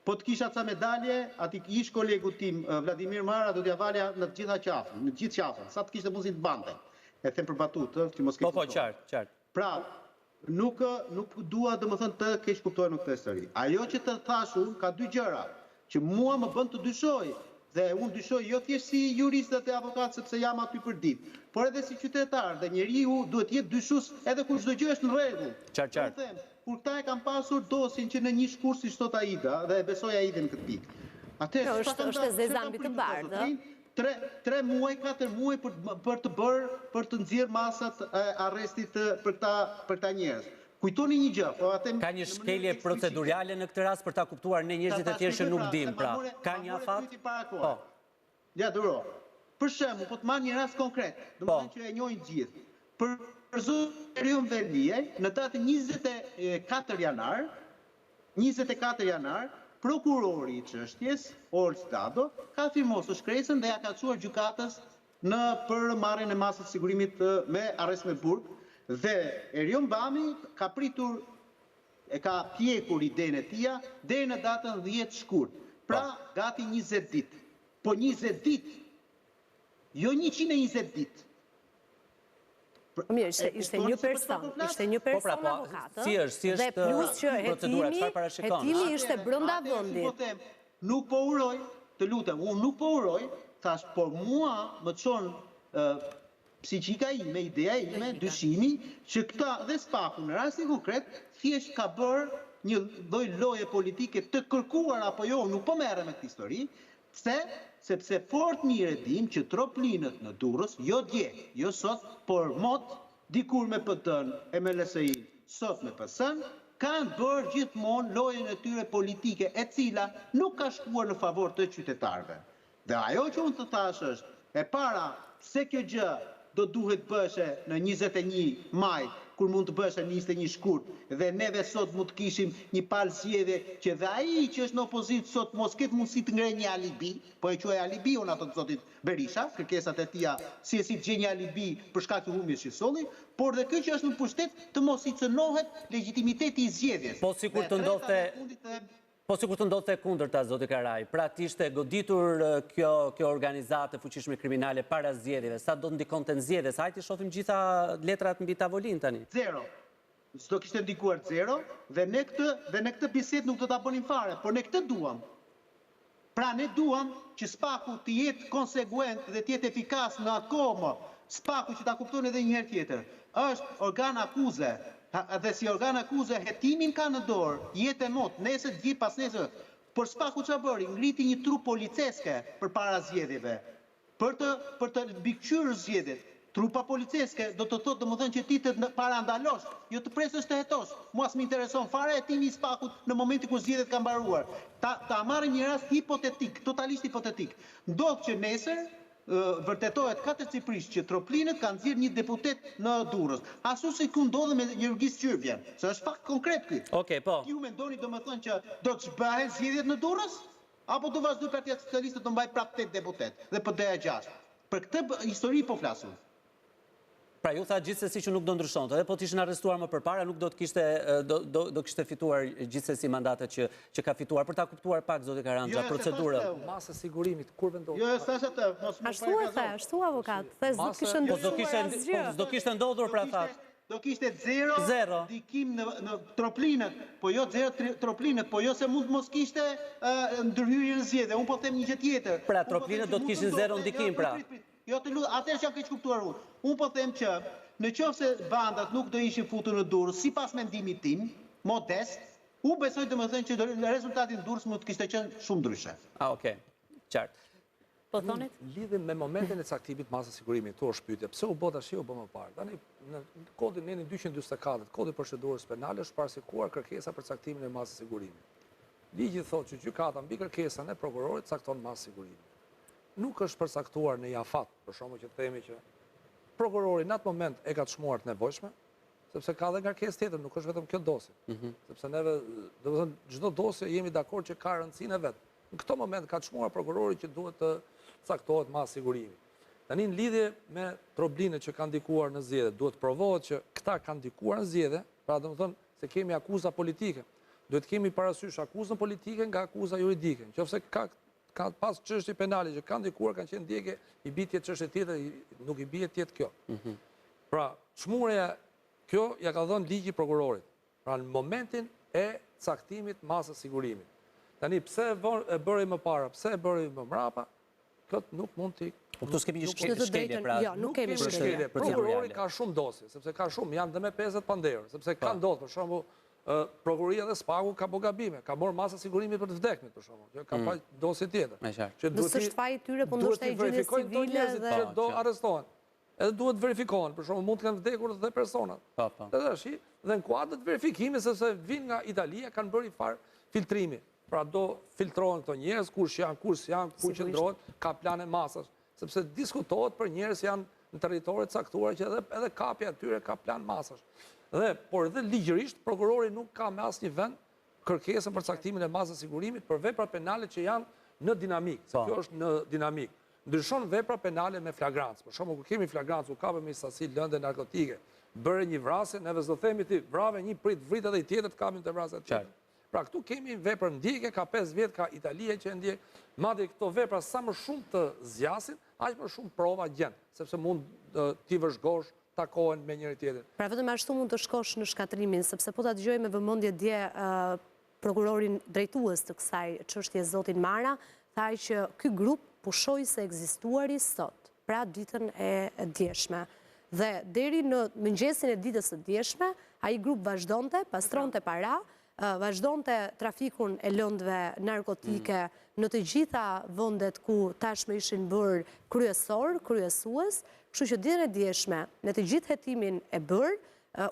Po të kisha ca medalje, aty ish kolegu tim Vladimir Mara do t'ja valja në të gjithë qafën, sa të kishte mundësi të bante. E them për batutë, që mos keq. Po, qartë. Pra, nuk dua domethënë të keq kuptohen në këtë histori. Ajo që të thash unë ka dy gjëra që mua më bën të dyshoj. Dhe unë dyshoj jo thjesht si juristët e avokatë sepse jam aty për ditë, por edhe si qytetar, dhe njeriu duhet jetë dyshues edhe kur çdo gjë është në rregull. Qartë. Kur këta e kanë pasur dosin që në një shkurt si thot Aida, dhe e besoj Aidën në këtë pikë. Atëherë është zezambi të bardhë. 3 muaj, 4 muaj për të nxjerrë masat e arrestit për këta njerëz. Kujtoni një gjë, po atë ka një shkelje procedurale në këtë rast për ta kuptuar ne njerëzit e tjerë që nuk dim, pra. Ka një afat? Po. Ja, duro. Për shembull, po të marr një rast konkret, domethënë që e njohin gjithë. Për zotin Erion Verlie, në datën 24 janar, prokurori i çështjes, Olç Dado, ka firmosur shkresën dhe ja ka çuar gjykatës për marrjen e masës sigurimit me arrest me burg. Dhe Erion Bami ka pritur, e ka pjekur idenë e tij deri në datën 10 shkurt. Pra, gati 20 ditë. Po 20 ditë, jo 120 ditë. Mirë, ishte një person avokatë. Si është procedura, çfarë parashikon? Hetimi ishte brenda vendit. Nuk po uroj, të lutem, unë nuk po uroj, thash, por mua më çon psiqika ime, ideja ime, dyshimi, që këta dhe Spaku në rastin konkret, thjesht ka bërë një lloj loje politike të kërkuar apo jo, nuk po merrem me këtë histori, sepse fort mirë e dim që troplinët në Durrës, jo dje, jo sot, por mot, dikur me PD-n e me LSI, sot me PS-n, kanë bërë gjithmonë lojën e tyre politike, e cila nuk ka shkuar në favor të qytetarëve. Dhe ajo që unë të thash është, e para, se kjo gjë do duhet bëshe në 21 maj, kur mund të bëshe 21 shkurt, dhe neve sot mund të kishim një palë zgjedhje që dhe ai që është në opozitë sot mos ketë mundësi të ngrej një alibi, po e quaj alibi unë ato të zotit Berisha, kërkesat e tia si e si të gjenjë alibi për shkak të humbjes së solli, por dhe kjo që është në pushtet të mos i cënohet legitimiteti i zgjedhjes. Po sikur të ndodhte kundërta, zoti Karaj, pra t'ishte goditur kjo organizatë fuqishme kriminale para zgjedhjeve, sa do ndikonte në zgjedhjes? Hajde shohim gjitha letrat mbi tavolinë tani. Zero. S'do kishte ndikuar zero, dhe ne këtë bisedë nuk do ta bënim fare, por ne këtë duam. Pra ne duam që Spaku të jetë konsekuent dhe të jetë efikas në atë kohë. Spaku, që ta kuptoni edhe një herë tjetër, është organ akuze. Dhe si organ akuze, hetimin ka në dorë, jetë e mot, nesër, gjithë pas nesër. Por Spaku çfarë bëri? Ngriti një trup policeske përpara zgjedhjeve, për të mbikëqyrë zgjedhjet. Trupa policeske do të thotë domethënë që ti të parandalosh, jo të presësh të hetosh. Mua s'më intereson fare hetimi i Spakut në momentin kur zgjedhjet kanë mbaruar. Ta marrim një rast hipotetik, totalisht hipotetik. Ndodh që nesër vërtetohet katërcifrisht që troplinët kanë nxjerrë një deputet në Durrës. Ashtu si ku ndodhi me Jurgis Qyrbjen, se është fakt konkret ky. Okej, po. Ju mendoni domethënë që do të zhbahen zgjedhjet në Durrës? Apo do vazhdoj Partia Socialiste të mbaj prap 8 deputet dhe PD-ja 6? Për këtë histori po flasun. Pra ju tha gjithsesi që nuk do ndryshonte, edhe po t'ishin arrestuar më përpara nuk do kishte fituar gjithsesi mandatet që ka fituar. Për ta kuptuar pak, zoti Karanja, procedurën. Masë sigurimit, kur vendohet? Jo, s'tash atë, Ashtu avokat, thës do kishte ndodhur asgjë. Po s'do kishte ndodhur, pra thatë. do kishte zero ndikim në troplinët, po jo zero troplinët, po jo se mund mos kishte ndërhyrje në zgjedhje. Unë po them një gjë tjetër. Pra troplinët do të kishin zero ndikim pra. Jo të lutem, atëherë që keq kuptuar unë. Unë po them që në qoftë se bandat nuk do ishin futur në Durrës, sipas mendimit tim, modest, unë besoj domethënë që rezultati në Durrës mund të kishte qenë shumë ndryshe. Okej. Qartë. Po thonit? Lidhim me momentin e caktimit masës sigurimit, këto është pyetja. Pse u bë tash, u bë më parë? Tani në kodin neni 244, kodi i procedurës penale është parasikuar kërkesa për caktimin e masës sigurimit. Ligji thotë që gjykata mbi kërkesën e prokurorit cakton masë sigurimit. Nuk është përcaktuar në jafat, për shkakun që themi që prokurori në atë moment e ka të çmuar të nevojshme, sepse ka dhe ngarkesë tjetër, nuk është vetëm kjo dosje. Sepse neve, domethënë, çdo dosje jemi dakord që ka rëndësinë e vet. Në këtë moment ka të çmuar prokurori që duhet të caktohet masë sigurimi. Tani në lidhje me problemet që kanë ndikuar në zgjedhje, duhet provohet që këta kanë ndikuar në zgjedhje, pra domethënë se kemi akuza politike. Duhet kemi parasysh akuzën politike nga akuza juridike. Nëse ka pas çështje penale që kanë ndikuar, kanë qenë ndjekje, i bie tjetër çështje tjetër, nuk i bie tjetër kjo. Pra, çmurja kjo ja ka dhënë ligji prokurorit. Pra në momentin e caktimit masës sigurimit. Tani pse e bëri më para, pse e bëri më mbrapa, këtë nuk mund t'i... Po këtu s'kemi shkelje, pra... Jo, nuk kemi shkelje. Prokurori ka shumë dosje, sepse ka shumë, janë dhe me 50 panderë, sepse ka ndodhë, për shembull, prokuroria dhe SPAK-u ka bë gabime, ka marrë masa sigurimit për të vdekmit, për shembull, ka pa dosje tjetër. Nëse është faji tyre, po ndoshta i gjendje civile dhe që do arrestohen. Edhe duhet verifikohen, për shembull, mund të kenë vdekur dhe personat. Dhe në kuadër të verifikimit, sepse vinë nga Italia, kanë bërë far filtrimi. Pra do filtrohen këto njerëz, kush janë, ku qëndrohen, ka plane masash, sepse diskutohet për njerëz janë në territoret caktuar që edhe kapja atyre ka plan masash. Por edhe ligjërisht prokurori nuk ka me asnjë vend kërkesën për caktimin e masës sigurimit për vepra penale që janë në dinamik, se kjo është në dinamik. Ndryshon vepra penale me flagrancë. Për shembull, kur kemi flagrancë, u kapëm një sasi lëndë narkotike, bëre një vrasje, neve s'do themi ti vrave një prit vrit edhe i tjetër të kapim të vrasje të tjetër. Pra këtu kemi vepra ndjekje, ka 5 vjet, ka Italia që e ndjek, madje këto vepra sa më shumë të zgjasin, aq më shumë prova gjen, sepse mund t'i vëzhgosh, takohen me njëri tjetër. Pra vetëm ashtu mund të shkosh në shkatrimin, sepse po ta dëgjoj me vëmendje dje prokurorin drejtues të kësaj çështje zotin Mara, tha që ky grup pushoi se ekzistuari sot, pra ditën e djeshme. Dhe deri në mëngjesin e ditës së djeshme, ai grup vazhdonte, pastronte para, vazhdonte trafikun e lëndëve narkotike në të gjitha vendet ku tashmë ishin bërë kryesues, kështu që ditën e djeshme në të gjithë hetimin e bërë,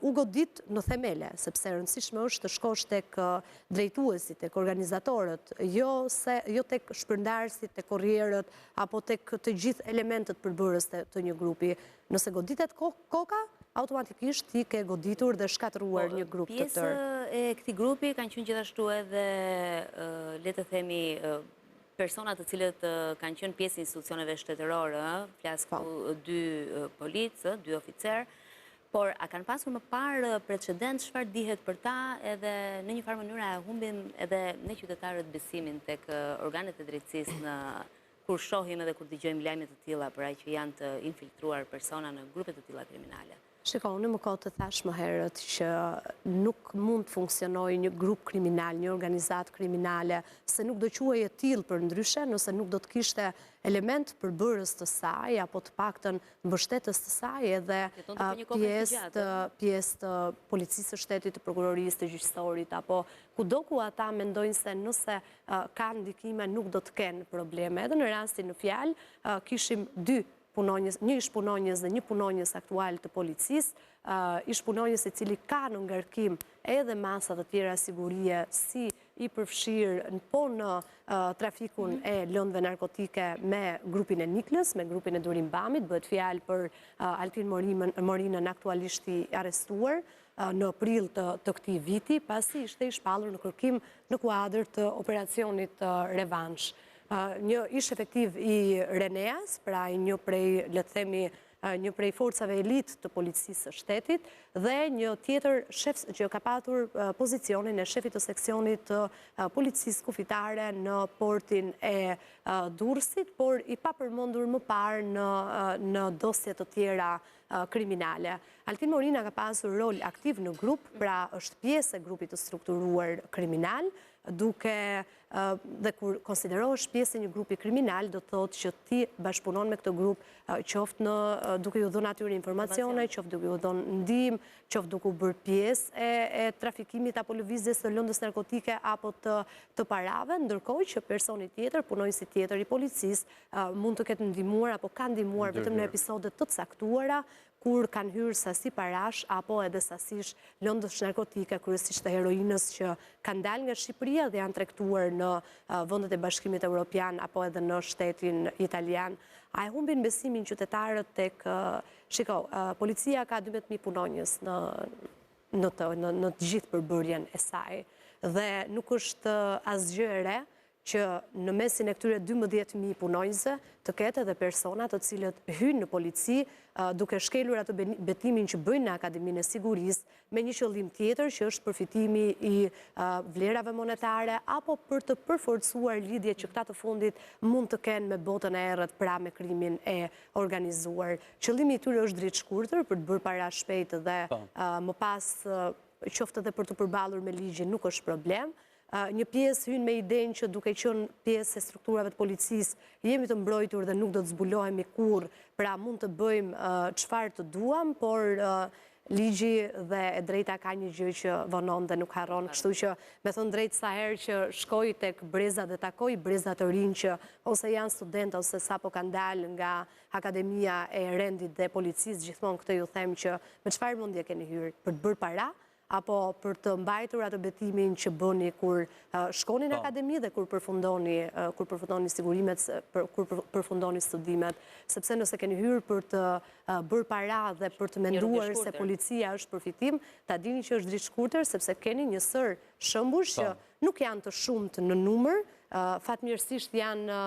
u godit në themele, sepse rëndësishme është të shkosh tek drejtuesit, tek organizatorët, jo tek shpërndarësit, tek kurrierët, apo tek të gjithë elementët përbërës të një grupi. Nëse goditet koka, automatikisht ti ke goditur dhe shkatëruar një grup të tërë. Pjesë e këtij grupi kanë qenë gjithashtu edhe, le të themi, personat të cilët kanë qenë pjesë e institucioneve shtetërore, flas këtu 2 policë, 2 oficer, por a kanë pasur më parë precedent, çfarë dihet për ta, edhe në një farë mënyrë e humbim edhe ne qytetarët besimin tek organet e drejtësisë kur shohim edhe kur dëgjojmë lajme të tilla për aq që janë të infiltruar persona në grupe të tilla kriminale. Shiko, unë më kohë të thash më herët që nuk mund të funksionojë një grup kriminal, një organizatë kriminale, se nuk do quajë e tillë për ndryshe, nëse nuk do të kishte element përbërës të saj, apo të paktën mbështetës të saj, edhe pjesë të policisë së shtetit, të prokurorisë, të gjyqësorit, apo kudo ku ata mendojnë se nëse kanë ndikime nuk do të kenë probleme. Edhe në rastin në fjalë, kishim 2 punonjës, një ish punonjës dhe një punonjës aktual të policisë, ish punonjës i cili ka në ngarkim edhe masat të tjera sigurie si i përfshirë në trafikun e lëndëve narkotike me grupin e Niklës, me grupin e Durim Bamit, bëhet fjalë për Altin Morinën aktualisht i arrestuar në prill të këtij viti, pasi ishte i shpallur në kërkim në kuadër të operacionit revansh. Një ish efektiv i Reneas, pra një prej, le të themi, një prej forcave elit të policisë së shtetit, dhe një tjetër shef që ka patur pozicionin e shefit të seksionit të policisë kufitare në portin e Durrësit, por i papërmendur më parë në dosje të tjera kriminale. Altin Morina ka pasur rol aktiv në grup, pra është pjesë e grupit të strukturuar kriminal, duke dhe kur konsiderohesh pjesë e një grupi kriminal, do të thotë që ti bashkëpunon me këtë grup, qoftë në duke ju dhënë atyre informacione, qoftë duke ju dhënë ndihmë, qoftë duke u bërë pjesë e trafikimit apo lëvizjes së lëndës narkotike apo të parave, ndërkohë që personi tjetër, punonjësi tjetër i policisë mund të ketë ndihmuar apo ka ndihmuar vetëm në episode të caktuara, kur kanë hyrë sasi parash apo edhe sasish lëndës narkotike, kryesisht të heroinës që kanë dalë nga Shqipëria dhe janë tregtuar në vendet e Bashkimit Evropian apo edhe në shtetin italian. A e humbin besimin qytetarët tek policia ka 12.000 punonjës në të gjithë përbërjen e saj dhe nuk është asgjë e re që në mesin e këtyre 12.000 punonjëse të ketë edhe persona të cilët hynë në polici duke shkelur atë betimin që bëjnë në Akademinë e Sigurisë me një qëllim tjetër që është përfitimi i vlerave monetare apo për të përforcuar lidhje që këta të fundit mund të kenë me botën e errët pra me krimin e organizuar. Qëllimi i tyre është dritë shkurtër për të bërë para shpejt dhe më pas qoftë edhe për të përballur me ligjin nuk është problem. Një pjesë hynë me idenë që duke qenë pjesë e strukturave të policisë, jemi të mbrojtur dhe nuk do të zbulohemi kurrë, pra mund të bëjmë çfarë të duam, por ligji dhe e drejta ka një gjë që vonon dhe nuk harron, kështu që me thënë drejtë sa herë që shkoj tek breza dhe takoj breza të rinj që ose janë studentë ose sapo kanë dalë nga Akademia e Rendit dhe Policisë, gjithmonë këtë ju them që me çfarë mundje keni hyrë, për të bërë para apo për të mbajtur atë betimin që bëni kur shkoni në akademi dhe kur përfundoni sigurimet, kur përfundoni studimet, sepse nëse keni hyrë për të bërë para dhe për të menduar se policia është përfitim, ta dini që është dritë shkurtër, sepse keni një sër shëmbush që nuk janë të shumt në numër, fatmirësisht janë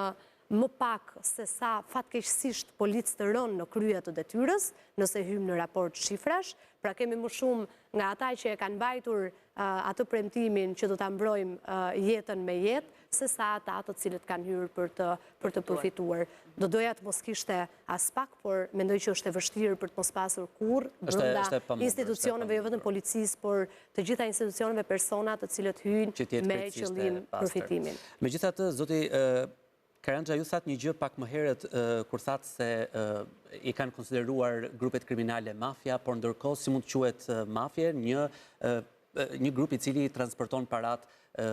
më pak se sa fatkeqësisht policë të rënë në krye të detyrës, nëse hymë në raport shifrash, pra kemi më shumë nga ata që e kanë mbajtur atë premtimin që do ta mbrojmë jetën me jetë, se sa ata të cilët kanë hyrë për të përfituar. Do doja të mos kishte as pak, por mendoj që është e vështirë për të mos pasur kurrë brenda institucioneve, jo vetëm policisë, por të gjitha institucioneve persona të cilët hyjnë me qëllim përfitimin. Megjithatë, zoti Karanja, ju thatë një gjë pak më herët kur thatë se i kanë konsideruar grupet kriminale mafia, por ndërkohë si mund të quhet mafia një grup i cili transporton parat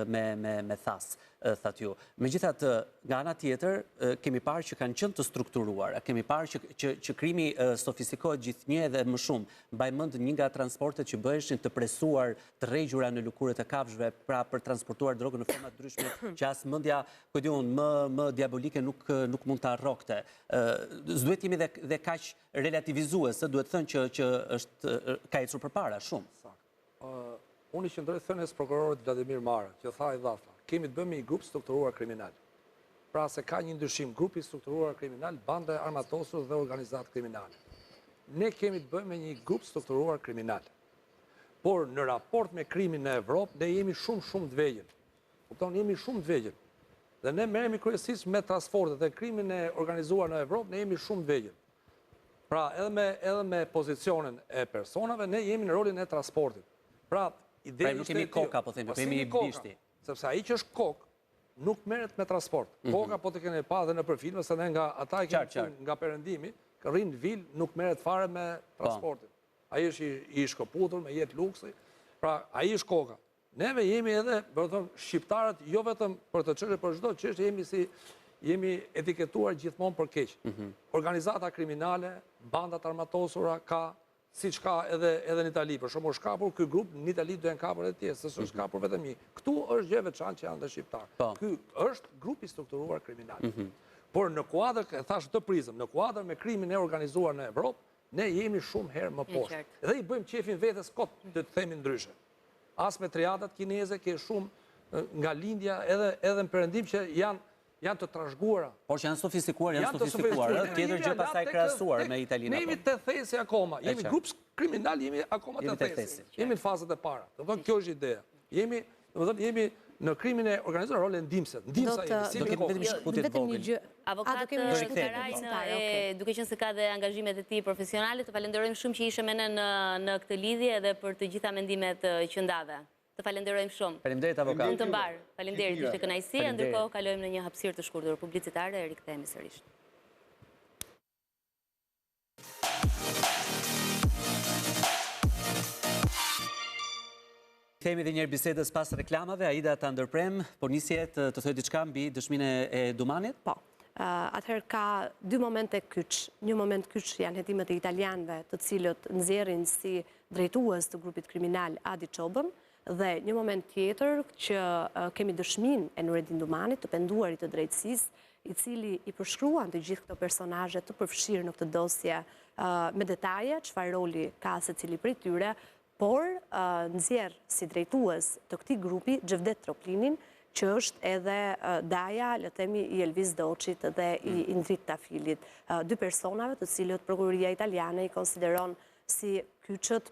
me thas, thatë ju. Megjithatë, nga ana tjetër, kemi parë që kanë qenë të strukturuar, kemi parë që krimi sofistikohet gjithnjë edhe më shumë. Mbaj mend një nga transportet që bëheshin të presuar, të rregjura në lëkurët e kafshëve, pra për transportuar drogën në forma të ndryshme, që as mendja, ku diun, më diabolike nuk mund ta harrokte. S'duhet jemi dhe kaq relativizuese, duhet thënë që është ka ecur përpara shumë. Unë i qëndroj thënës prokurorit Vladimir Mara, që tha i dhafa, kemi të bëmi i grup strukturuar kriminal. Pra se ka një ndryshim, grupi strukturuar kriminal, bande armatosur dhe organizat kriminale. Ne kemi të bëmi një grup strukturuar kriminal. Por në raport me krimin në Evropë, ne jemi shumë të vegjël. Kupton, jemi shumë të vegjël. Dhe ne merremi kryesisht me transportet dhe krimin e organizuar në Evropë, ne jemi shumë të vegjël. Pra edhe me pozicionin e personave, ne jemi në rolin e transportit. Pra nuk kemi koka, po themi, kemi bishti. Sepse ai që është kokë, nuk merret me transport. Koka po të keni pa dhe në për filme, se ne nga ata i kemi nga perëndimi, rrinë vil, nuk merret fare me transportin. Ai është i shkëputur me jetë luksi, pra ai është koka. Neve jemi edhe, shqiptarët, jo vetëm për të çështje, për çdo çështje jemi etiketuar gjithmonë për keq. Organizata kriminale, bandat armatosura ka, si që ka edhe në Itali, për shumë është kapur, këj grup në Itali do janë kapur edhe tjesë, se është kapur vetëm një. Këtu është gjë veçantë që janë dhe shqiptarë. Ky është grupi strukturuar kriminal. Por në kuadër, e thashë të prizëm, në kuadër me krimin e organizuar në Evropë, ne jemi shumë herë më poshtë. Edhe i bëjmë qefin vetës kotë, të themi ndryshe. As me triadat kineze, ke shumë nga lindja edhe në perëndim që janë të trashëguara. Por që janë sofistikuar, tjetër gjë pastaj krahasuar me Italinë. Ne jemi të thesi akoma, jemi grup kriminal, jemi akoma të thesi. Jemi në fazat e para. Do të thonë kjo është ideja. Jemi në krimin e organizuar role ndihmëse. Ndihmësa jemi si vetëm një gjë. Avokat Karajnë, duke qenë se ka dhe angazhimet e tij profesionale, të falenderojmë shumë që ishe me ne në këtë lidhje dhe për të gjitha mendimet që ndave. Të falenderojmë shumë. Faleminderit avokat. Mund të mbar. Faleminderit, ishte kënaqësi, ndërkohë kalojmë në një hapësirë të shkurtër publicitare e rikthehemi sërish. Themi dhe njërë bisedës pas reklamave, Aida ta ndërprem, po nisje të thojë diçka mbi dëshminë e Dumanit? Po. Atëherë ka dy momente kyç. Një moment kyç janë hetimet e italianëve, të cilët nxjerrin si drejtues të grupit kriminal Adi Çobën, dhe një moment tjetër që kemi dëshminë e Nureddin Dumanit, të penduarit të drejtësisë, i cili i përshkruan të gjithë këto personazhe të përfshirë në këtë dosje me detaje, çfarë roli ka secili prej tyre, por nxjerr si drejtues të këtij grupi Xhevdet Troplinin, që është edhe daja, le të themi, i Elvis Doçit dhe i Indrit Tafilit, dy personave të cilët prokuroria italiane i konsideron si kyçët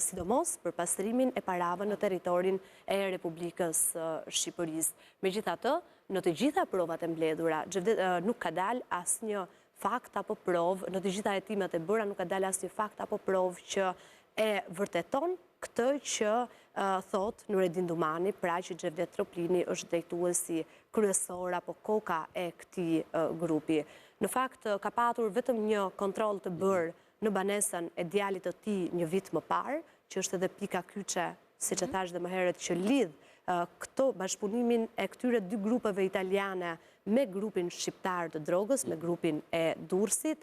sidomos për pastrimin e parave në territorin e Republikës Shqipërisë. Megjithatë, në të gjitha provat e mbledhura, nuk ka dalë asnjë fakt apo provë, në të gjitha hetimet e bëra nuk ka dalë asnjë fakt apo provë që e vërteton këtë që thot Nureddin Dumani, pra që Xhevdet Troplini është drejtuesi kryesor apo koka e këtij grupi. Në fakt, ka patur vetëm një kontroll të bërë në banesën e djalit të tij një vit më parë, që është edhe pika kyçe, siç e thash dhe më herët, që lidh këto bashkëpunimin e këtyre dy grupeve italiane me grupin shqiptar të drogës, me grupin e Durrësit.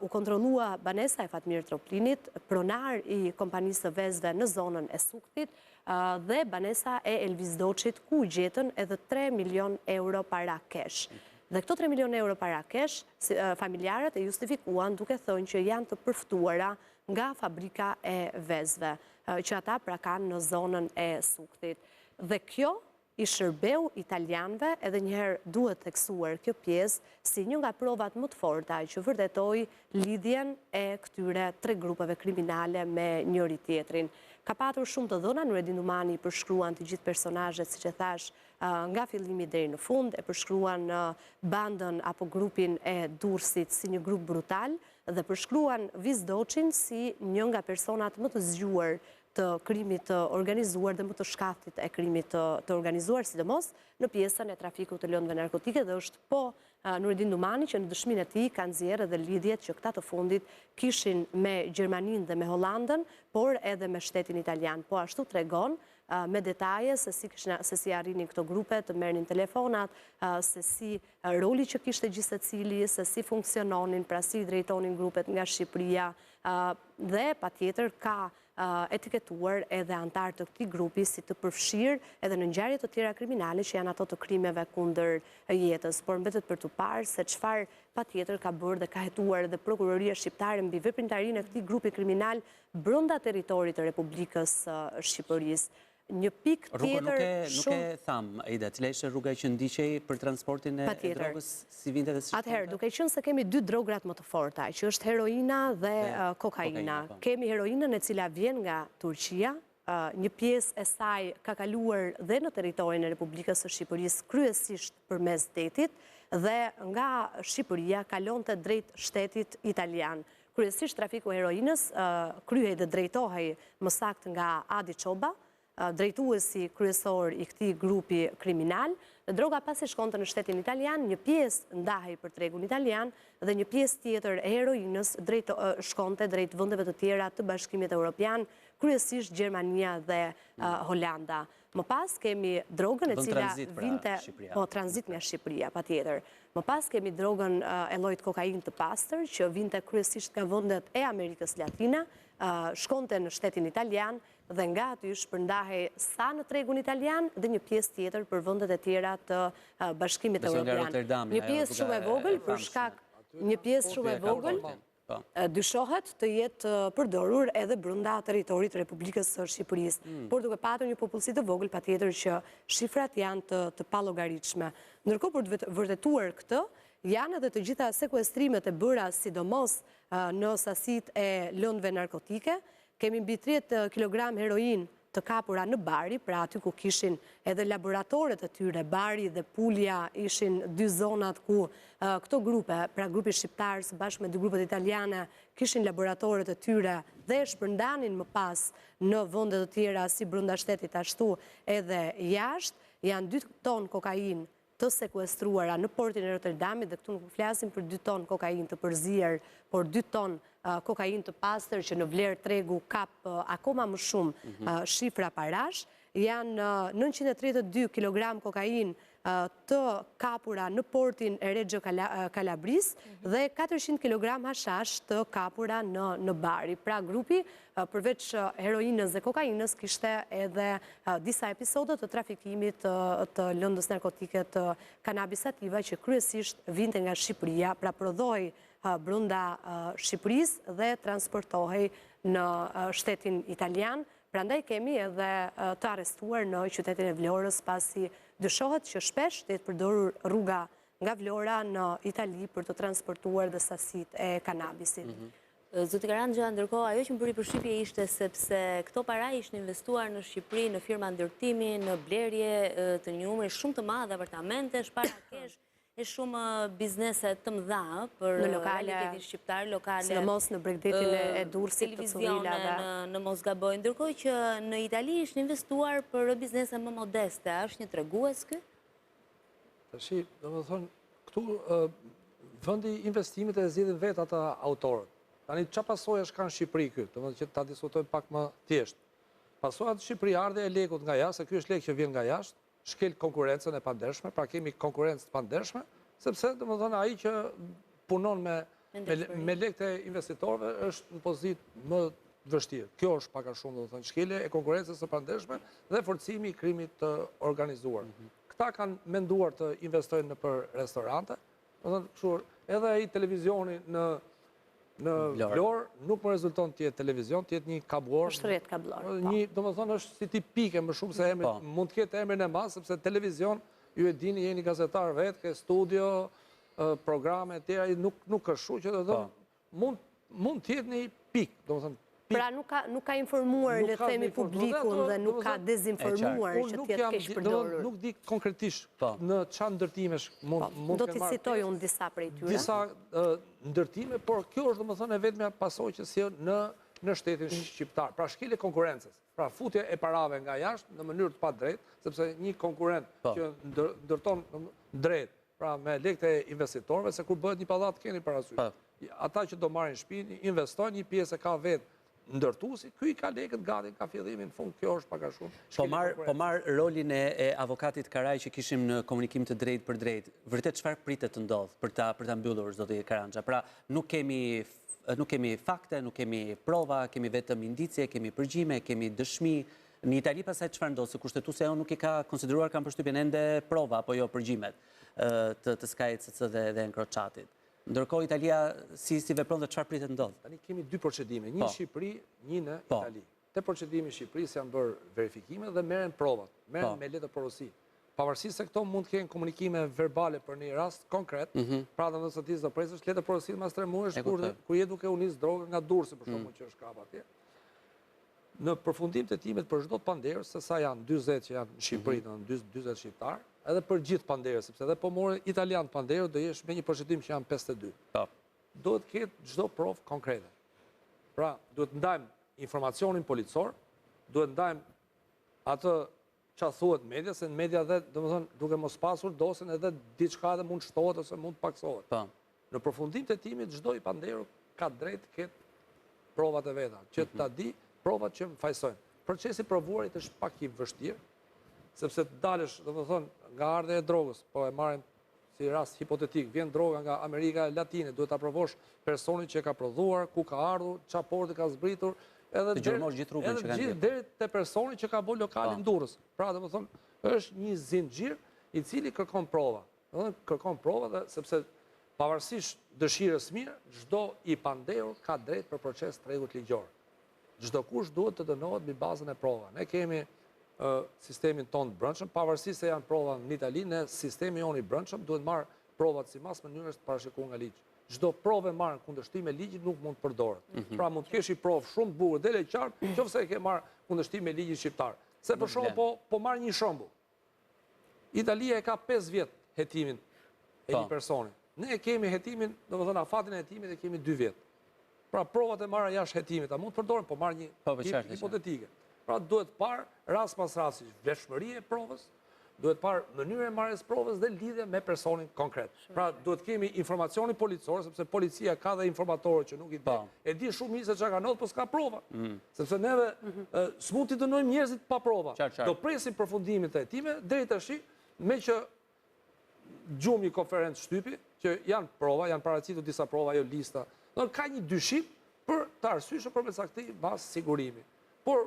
U kontrollua banesa e Fatmir Troplinit, pronar i kompanisë së vezëve në zonën e Suktit, dhe banesa e Elvis Doçit, ku u gjetën edhe 3 milion euro para kesh. Dhe këto 3 milion euro para kesh, familjarët e justifikuan duke thënë që janë të përftuara nga fabrika e vezëve, që ata pra kanë në zonën e Suktit. Dhe kjo i shërbeu italianëve, edhe njëherë duhet theksuar kjo pjesë si një nga provat më të forta që vërtetoi lidhjen e këtyre tre grupeve kriminale me njëri tjetrin. Ka patur shumë të dhëna, Nureddin Dumani përshkruan të gjithë personazhet, siç e thash, nga fillimi deri në fund, e përshkruan bandën apo grupin e Durrësit si një grup brutal dhe përshkruan Viz Doçin si një nga personat më të zgjuar të krimit të organizuar dhe më të shkaftit e krimit të organizuar, sidomos në pjesën e trafikut të lëndëve narkotike, dhe është po Nureddin Dumani që në dëshminë e tij ka nxjerrë edhe lidhjet që këta të fundit kishin me Gjermaninë dhe me Hollandën, por edhe me shtetin italian. Po ashtu tregon me detaje se si arrinin këto grupe të merrnin telefonat, se si roli që kishte gjithë secili, se si funksiononin, pra si drejtonin grupet nga Shqipëria, dhe patjetër ka etiketuar edhe antar të këtij grupi si të përfshirë edhe në ngjarje të tjera kriminale që janë ato të krimeve kundër jetës, por mbetet për të parë se çfarë patjetër ka bërë dhe ka hetuar edhe prokuroria shqiptare mbi veprimtarinë e këtij grupi kriminal brenda territorit të Republikës Shqipërisë. Një pikë tjetër Nuk e tham, Aida, cila ishte rruga që ndiqej për transportin e drogës si vinte dhe si shkonte? Atëherë, duke qenë se kemi dy drograt më të forta, që është heroina dhe kokaina. Kemi heroinën e cila vjen nga Turqia, një pjesë e saj ka kaluar dhe në territorin e Republikës së Shqipërisë kryesisht përmes detit, dhe nga Shqipëria kalonte drejt shtetit italian. Kryesisht trafiku heroinës kryhej dhe drejtohej më saktë nga Adi Çoba, drejtuesi kryesor i këtij grupi kriminal, dhe droga pasi shkonte në shtetin italian, një pjesë ndahej për tregun italian dhe një pjesë tjetër e heroinës shkonte drejt vendeve të tjera të Bashkimit Evropian, kryesisht Gjermania dhe Holanda. Më pas kemi drogën e cila vinte tranzit nga Shqipëria, patjetër. Më pas kemi drogën e llojit kokainë të pastër që vinte kryesisht nga vendet e Amerikës Latine, shkonte në shtetin italian dhe nga aty shpërndahej sa në tregun italian dhe një pjesë tjetër për vendet e tjera të Bashkimit Evropian. Një pjesë shumë e vogël për shkak dyshohet të jetë përdorur edhe brenda teritorit të Republikës së Shqipërisë. Por duke patur një popullsi të vogël, patjetër që shifrat janë të pallogaritshme. Ndërkohë për të vërtetuar këtë, janë edhe të gjitha sekuestrimet e bëra sidomos në sasitë e lëndëve narkotike. Kemi mbi 30 kg heroin të kapura në Bari, pra aty ku kishin edhe laboratoret e tyre. Bari dhe Pulja ishin dy zonat ku këto grupe, pra grupi shqiptar së bashku me dy grupet italiane, kishin laboratoret e tyre dhe shpërndanin më pas në vende të tjera si brenda shtetit ashtu edhe jashtë. Janë 2 ton kokain të sekuestruara në portin e Rotterdamit, dhe këtu nuk flasim për 2 ton kokain të përzier, por 2 ton kokain të pastër që në vlerë tregu kap akoma më shumë shifra parash. Janë 932 kg kokain të kapura në portin e Reggio Calabris dhe 400 kg hashash të kapura në Bari. Pra grupi, përveç heroinës dhe kokainës, kishte edhe disa episodet të trafikimit të lëndës narkotike të kanabis sativa që kryesisht vinte nga Shqipëria, pra prodhoi brenda Shqipërisë dhe transportohej në shtetin italian. Prandaj kemi edhe të arrestuar në qytetin e Vlorës, pasi dyshohet që shpesh të jetë përdorur rruga nga Vlora në Itali për të transportuar dhe sasit e kanabisit. Zoti Karandxha, ndërkohë ajo që më bëri përshtypje ishte sepse këto para ishin investuar në Shqipëri, në firma ndërtimi, në blerje të një numri shumë të madh apartamentesh, para kesh e shumë biznese të mëdha për realitetin shqiptar, lokale, sidomos në Bregdetin e Durrësit të Cuvillave, në mos gaboj, ndërkohë që në Itali ishin investuar për biznese më modeste. A është një tregues ky? Tash, domethënë, këtu vendi investimit e zgjidhin vetë ata autorët. Tani çfarë pasojash kanë në Shqipëri ky? Domethënë që ta diskutojmë pak më thjesht. Pasojat në Shqipëri ardhe e lekut nga jashtë, ky është lek që vjen nga jashtë, shkel konkurencën e pandershme, pra kemi konkurencë të pandershme, sepse domethënë ai që punon me lekët e investitorëve është në pozitë më vështirë. Kjo është pak a shumë domethënë shkelje e konkurencës së pandershme dhe forcimi i krimit të organizuar. Këta kanë menduar të investojnë në për restorante, domethënë kështu edhe ai televizioni në Vlorë nuk më rezulton të jetë televizion, të jetë një kablor. Është rrjet kablor. Domethënë është si tipike më shumë se emri, mund të ketë emrin e madh, sepse televizion, ju e dini, jeni gazetar vetë, ke studio, programe të tjera, nuk është kështu që domethënë mund të jetë një pikë, domethënë. Pra nuk ka informuar, le të themi, publikun dhe nuk ka dezinformuar që të jetë keq përdorur. Nuk di konkretisht në çfarë ndërtimesh mund të marrë. Do t'i citoj unë disa prej tyre. Disa ndërtime, por kjo është domethënë e vetmja pasojë që sjell në shtetin shqiptar. Pra shkelje konkurrencës. Pra futje e parave nga jashtë në mënyrë të padrejtë, sepse një konkurrent që ndërton drejt, pra me lekët e investitorëve, se kur bëhet një pallat keni parasysh. Ata që do marrin shtëpi, investojnë, një pjesë ka vetë ndërtuesi, ky i ka lekët gati, ka fillimin, në fund, kjo është pak a shumë. Po marr rolin e avokatit Karaj që kishim në komunikim të drejt për drejt. Vërtet çfarë pritet të ndodh për ta mbyllur zoti Karandxha? Pra nuk kemi fakte, nuk kemi prova, kemi vetëm indicie, kemi përgjime, kemi dëshmi. Në Itali pastaj çfarë ndodh? Se kushtetuesja nuk i ka konsideruar, kanë përshtypjen ende prova apo jo përgjimet të SKACC dhe Encrochatit. Ndërkohë Italia si vepron dhe çfarë pritet ndodh? Tani kemi 2 procedime, një në Shqipëri, një në Itali. Te procedimi i Shqipërisë janë bërë verifikime dhe merren provat, merren me letë porosi. Pavarësisht se këto mund të kenë komunikime verbale për një rast konkret, pra domethënë se ti do presësh letë porosi mas 3 muajsh kur je duke u nis drogë nga Durrësi për shkakun që është kap atje. Në përfundim të timet për çdo panderë, se sa janë 40 që janë në Shqipëri, domethënë 40 shqiptar, edhe për gjithë panderët, sepse edhe po morën italian panderë, do jesh me një procedim që janë 52. Duhet ketë çdo provë konkrete. Pra, duhet ndajmë informacionin policor, duhet ndajmë atë çfarë thuhet media, se në media dhe, domethënë, duke mos pasur dosën edhe diçka edhe mund shtohet ose mund paksohet. Në përfundim të timit çdo i panderë ka drejt të ketë provat e veta, që ta di provat që më fajsojnë. Procesi provuarit është pak i vështirë, sepse të dalësh, domethënë, nga ardha e drogës, po e marrim si rast hipotetik, vjen droga nga Amerika Latine, duhet ta provosh personin që e ka prodhuar, ku ka ardhur, çfarë porti ka zbritur, edhe deri te personi që ka bërë lokalin Durrës. Pra, domethënë, është një zinxhir i cili kërkon prova. Domethënë, kërkon prova dhe sepse pavarësisht dëshirës mirë, çdo i pandehur ka drejt për proces të rregullt ligjor. Çdo kush duhet të dënohet mbi bazën e prova. Ne kemi sistemin tonë të brendshëm, pavarësisht se janë prova në Itali, ne sistemi jonë i brendshëm duhet marrë provat sipas mënyrës të parashikuar nga ligji. Çdo provë marrë në kundërshtim me ligjin nuk mund të përdoret. Pra mund të kesh një provë shumë të bukur, dele qartë, nëse e ke marrë kundërshtim me ligjin shqiptar. Se për shembull po marr një shembull. Italia e ka 5 vjet hetimin e një personi. Ne kemi hetimin, domethënë afatin e hetimit e kemi 2 vjet. Pra provat e marra jashtë hetimit, a mund të përdoren, po marr një hipotetike. Pra duhet parë rast pas rasti vlefshmëria e provës, duhet parë mënyrë e marrjes provës dhe lidhje me personin konkret. Pra duhet kemi informacioni policor, sepse policia ka dhe informatorë që nuk i di. E di shumë mirë se çka ka ndodhur, po s'ka prova. Sepse neve s'mund t'i dënojmë njerëzit pa prova. Do presim përfundimin të hetimeve deri tash, me që gjum një konferencë shtypi, që janë prova, janë paraqitur disa prova, jo lista. Ka një dyshim për të arsyeshëm përmes këtij bazë sigurimi. Por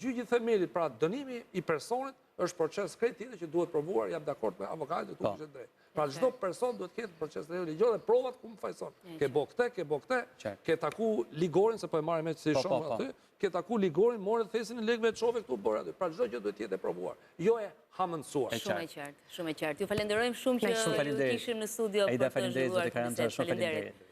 gjyqi themelit, pra dënimi i personit, është proces krejt tjetër që duhet provuar, jam dakord me avokatin, tu kishte drejt. Pra çdo person duhet ketë proces të ligjor dhe provat ku më fajson. Ke bo këtë, ke taku ligorin, se po e marrim me si shumë aty, ke taku ligorin, morë thesin e lekëve të çove këtu bërë aty. Pra çdo gjë duhet jetë e provuar. Jo e hamendsuar. Shumë e qartë, shumë e qartë. Ju falenderojmë shumë që ju kishim në studio për të zhvilluar këtë bisedë. Faleminderit.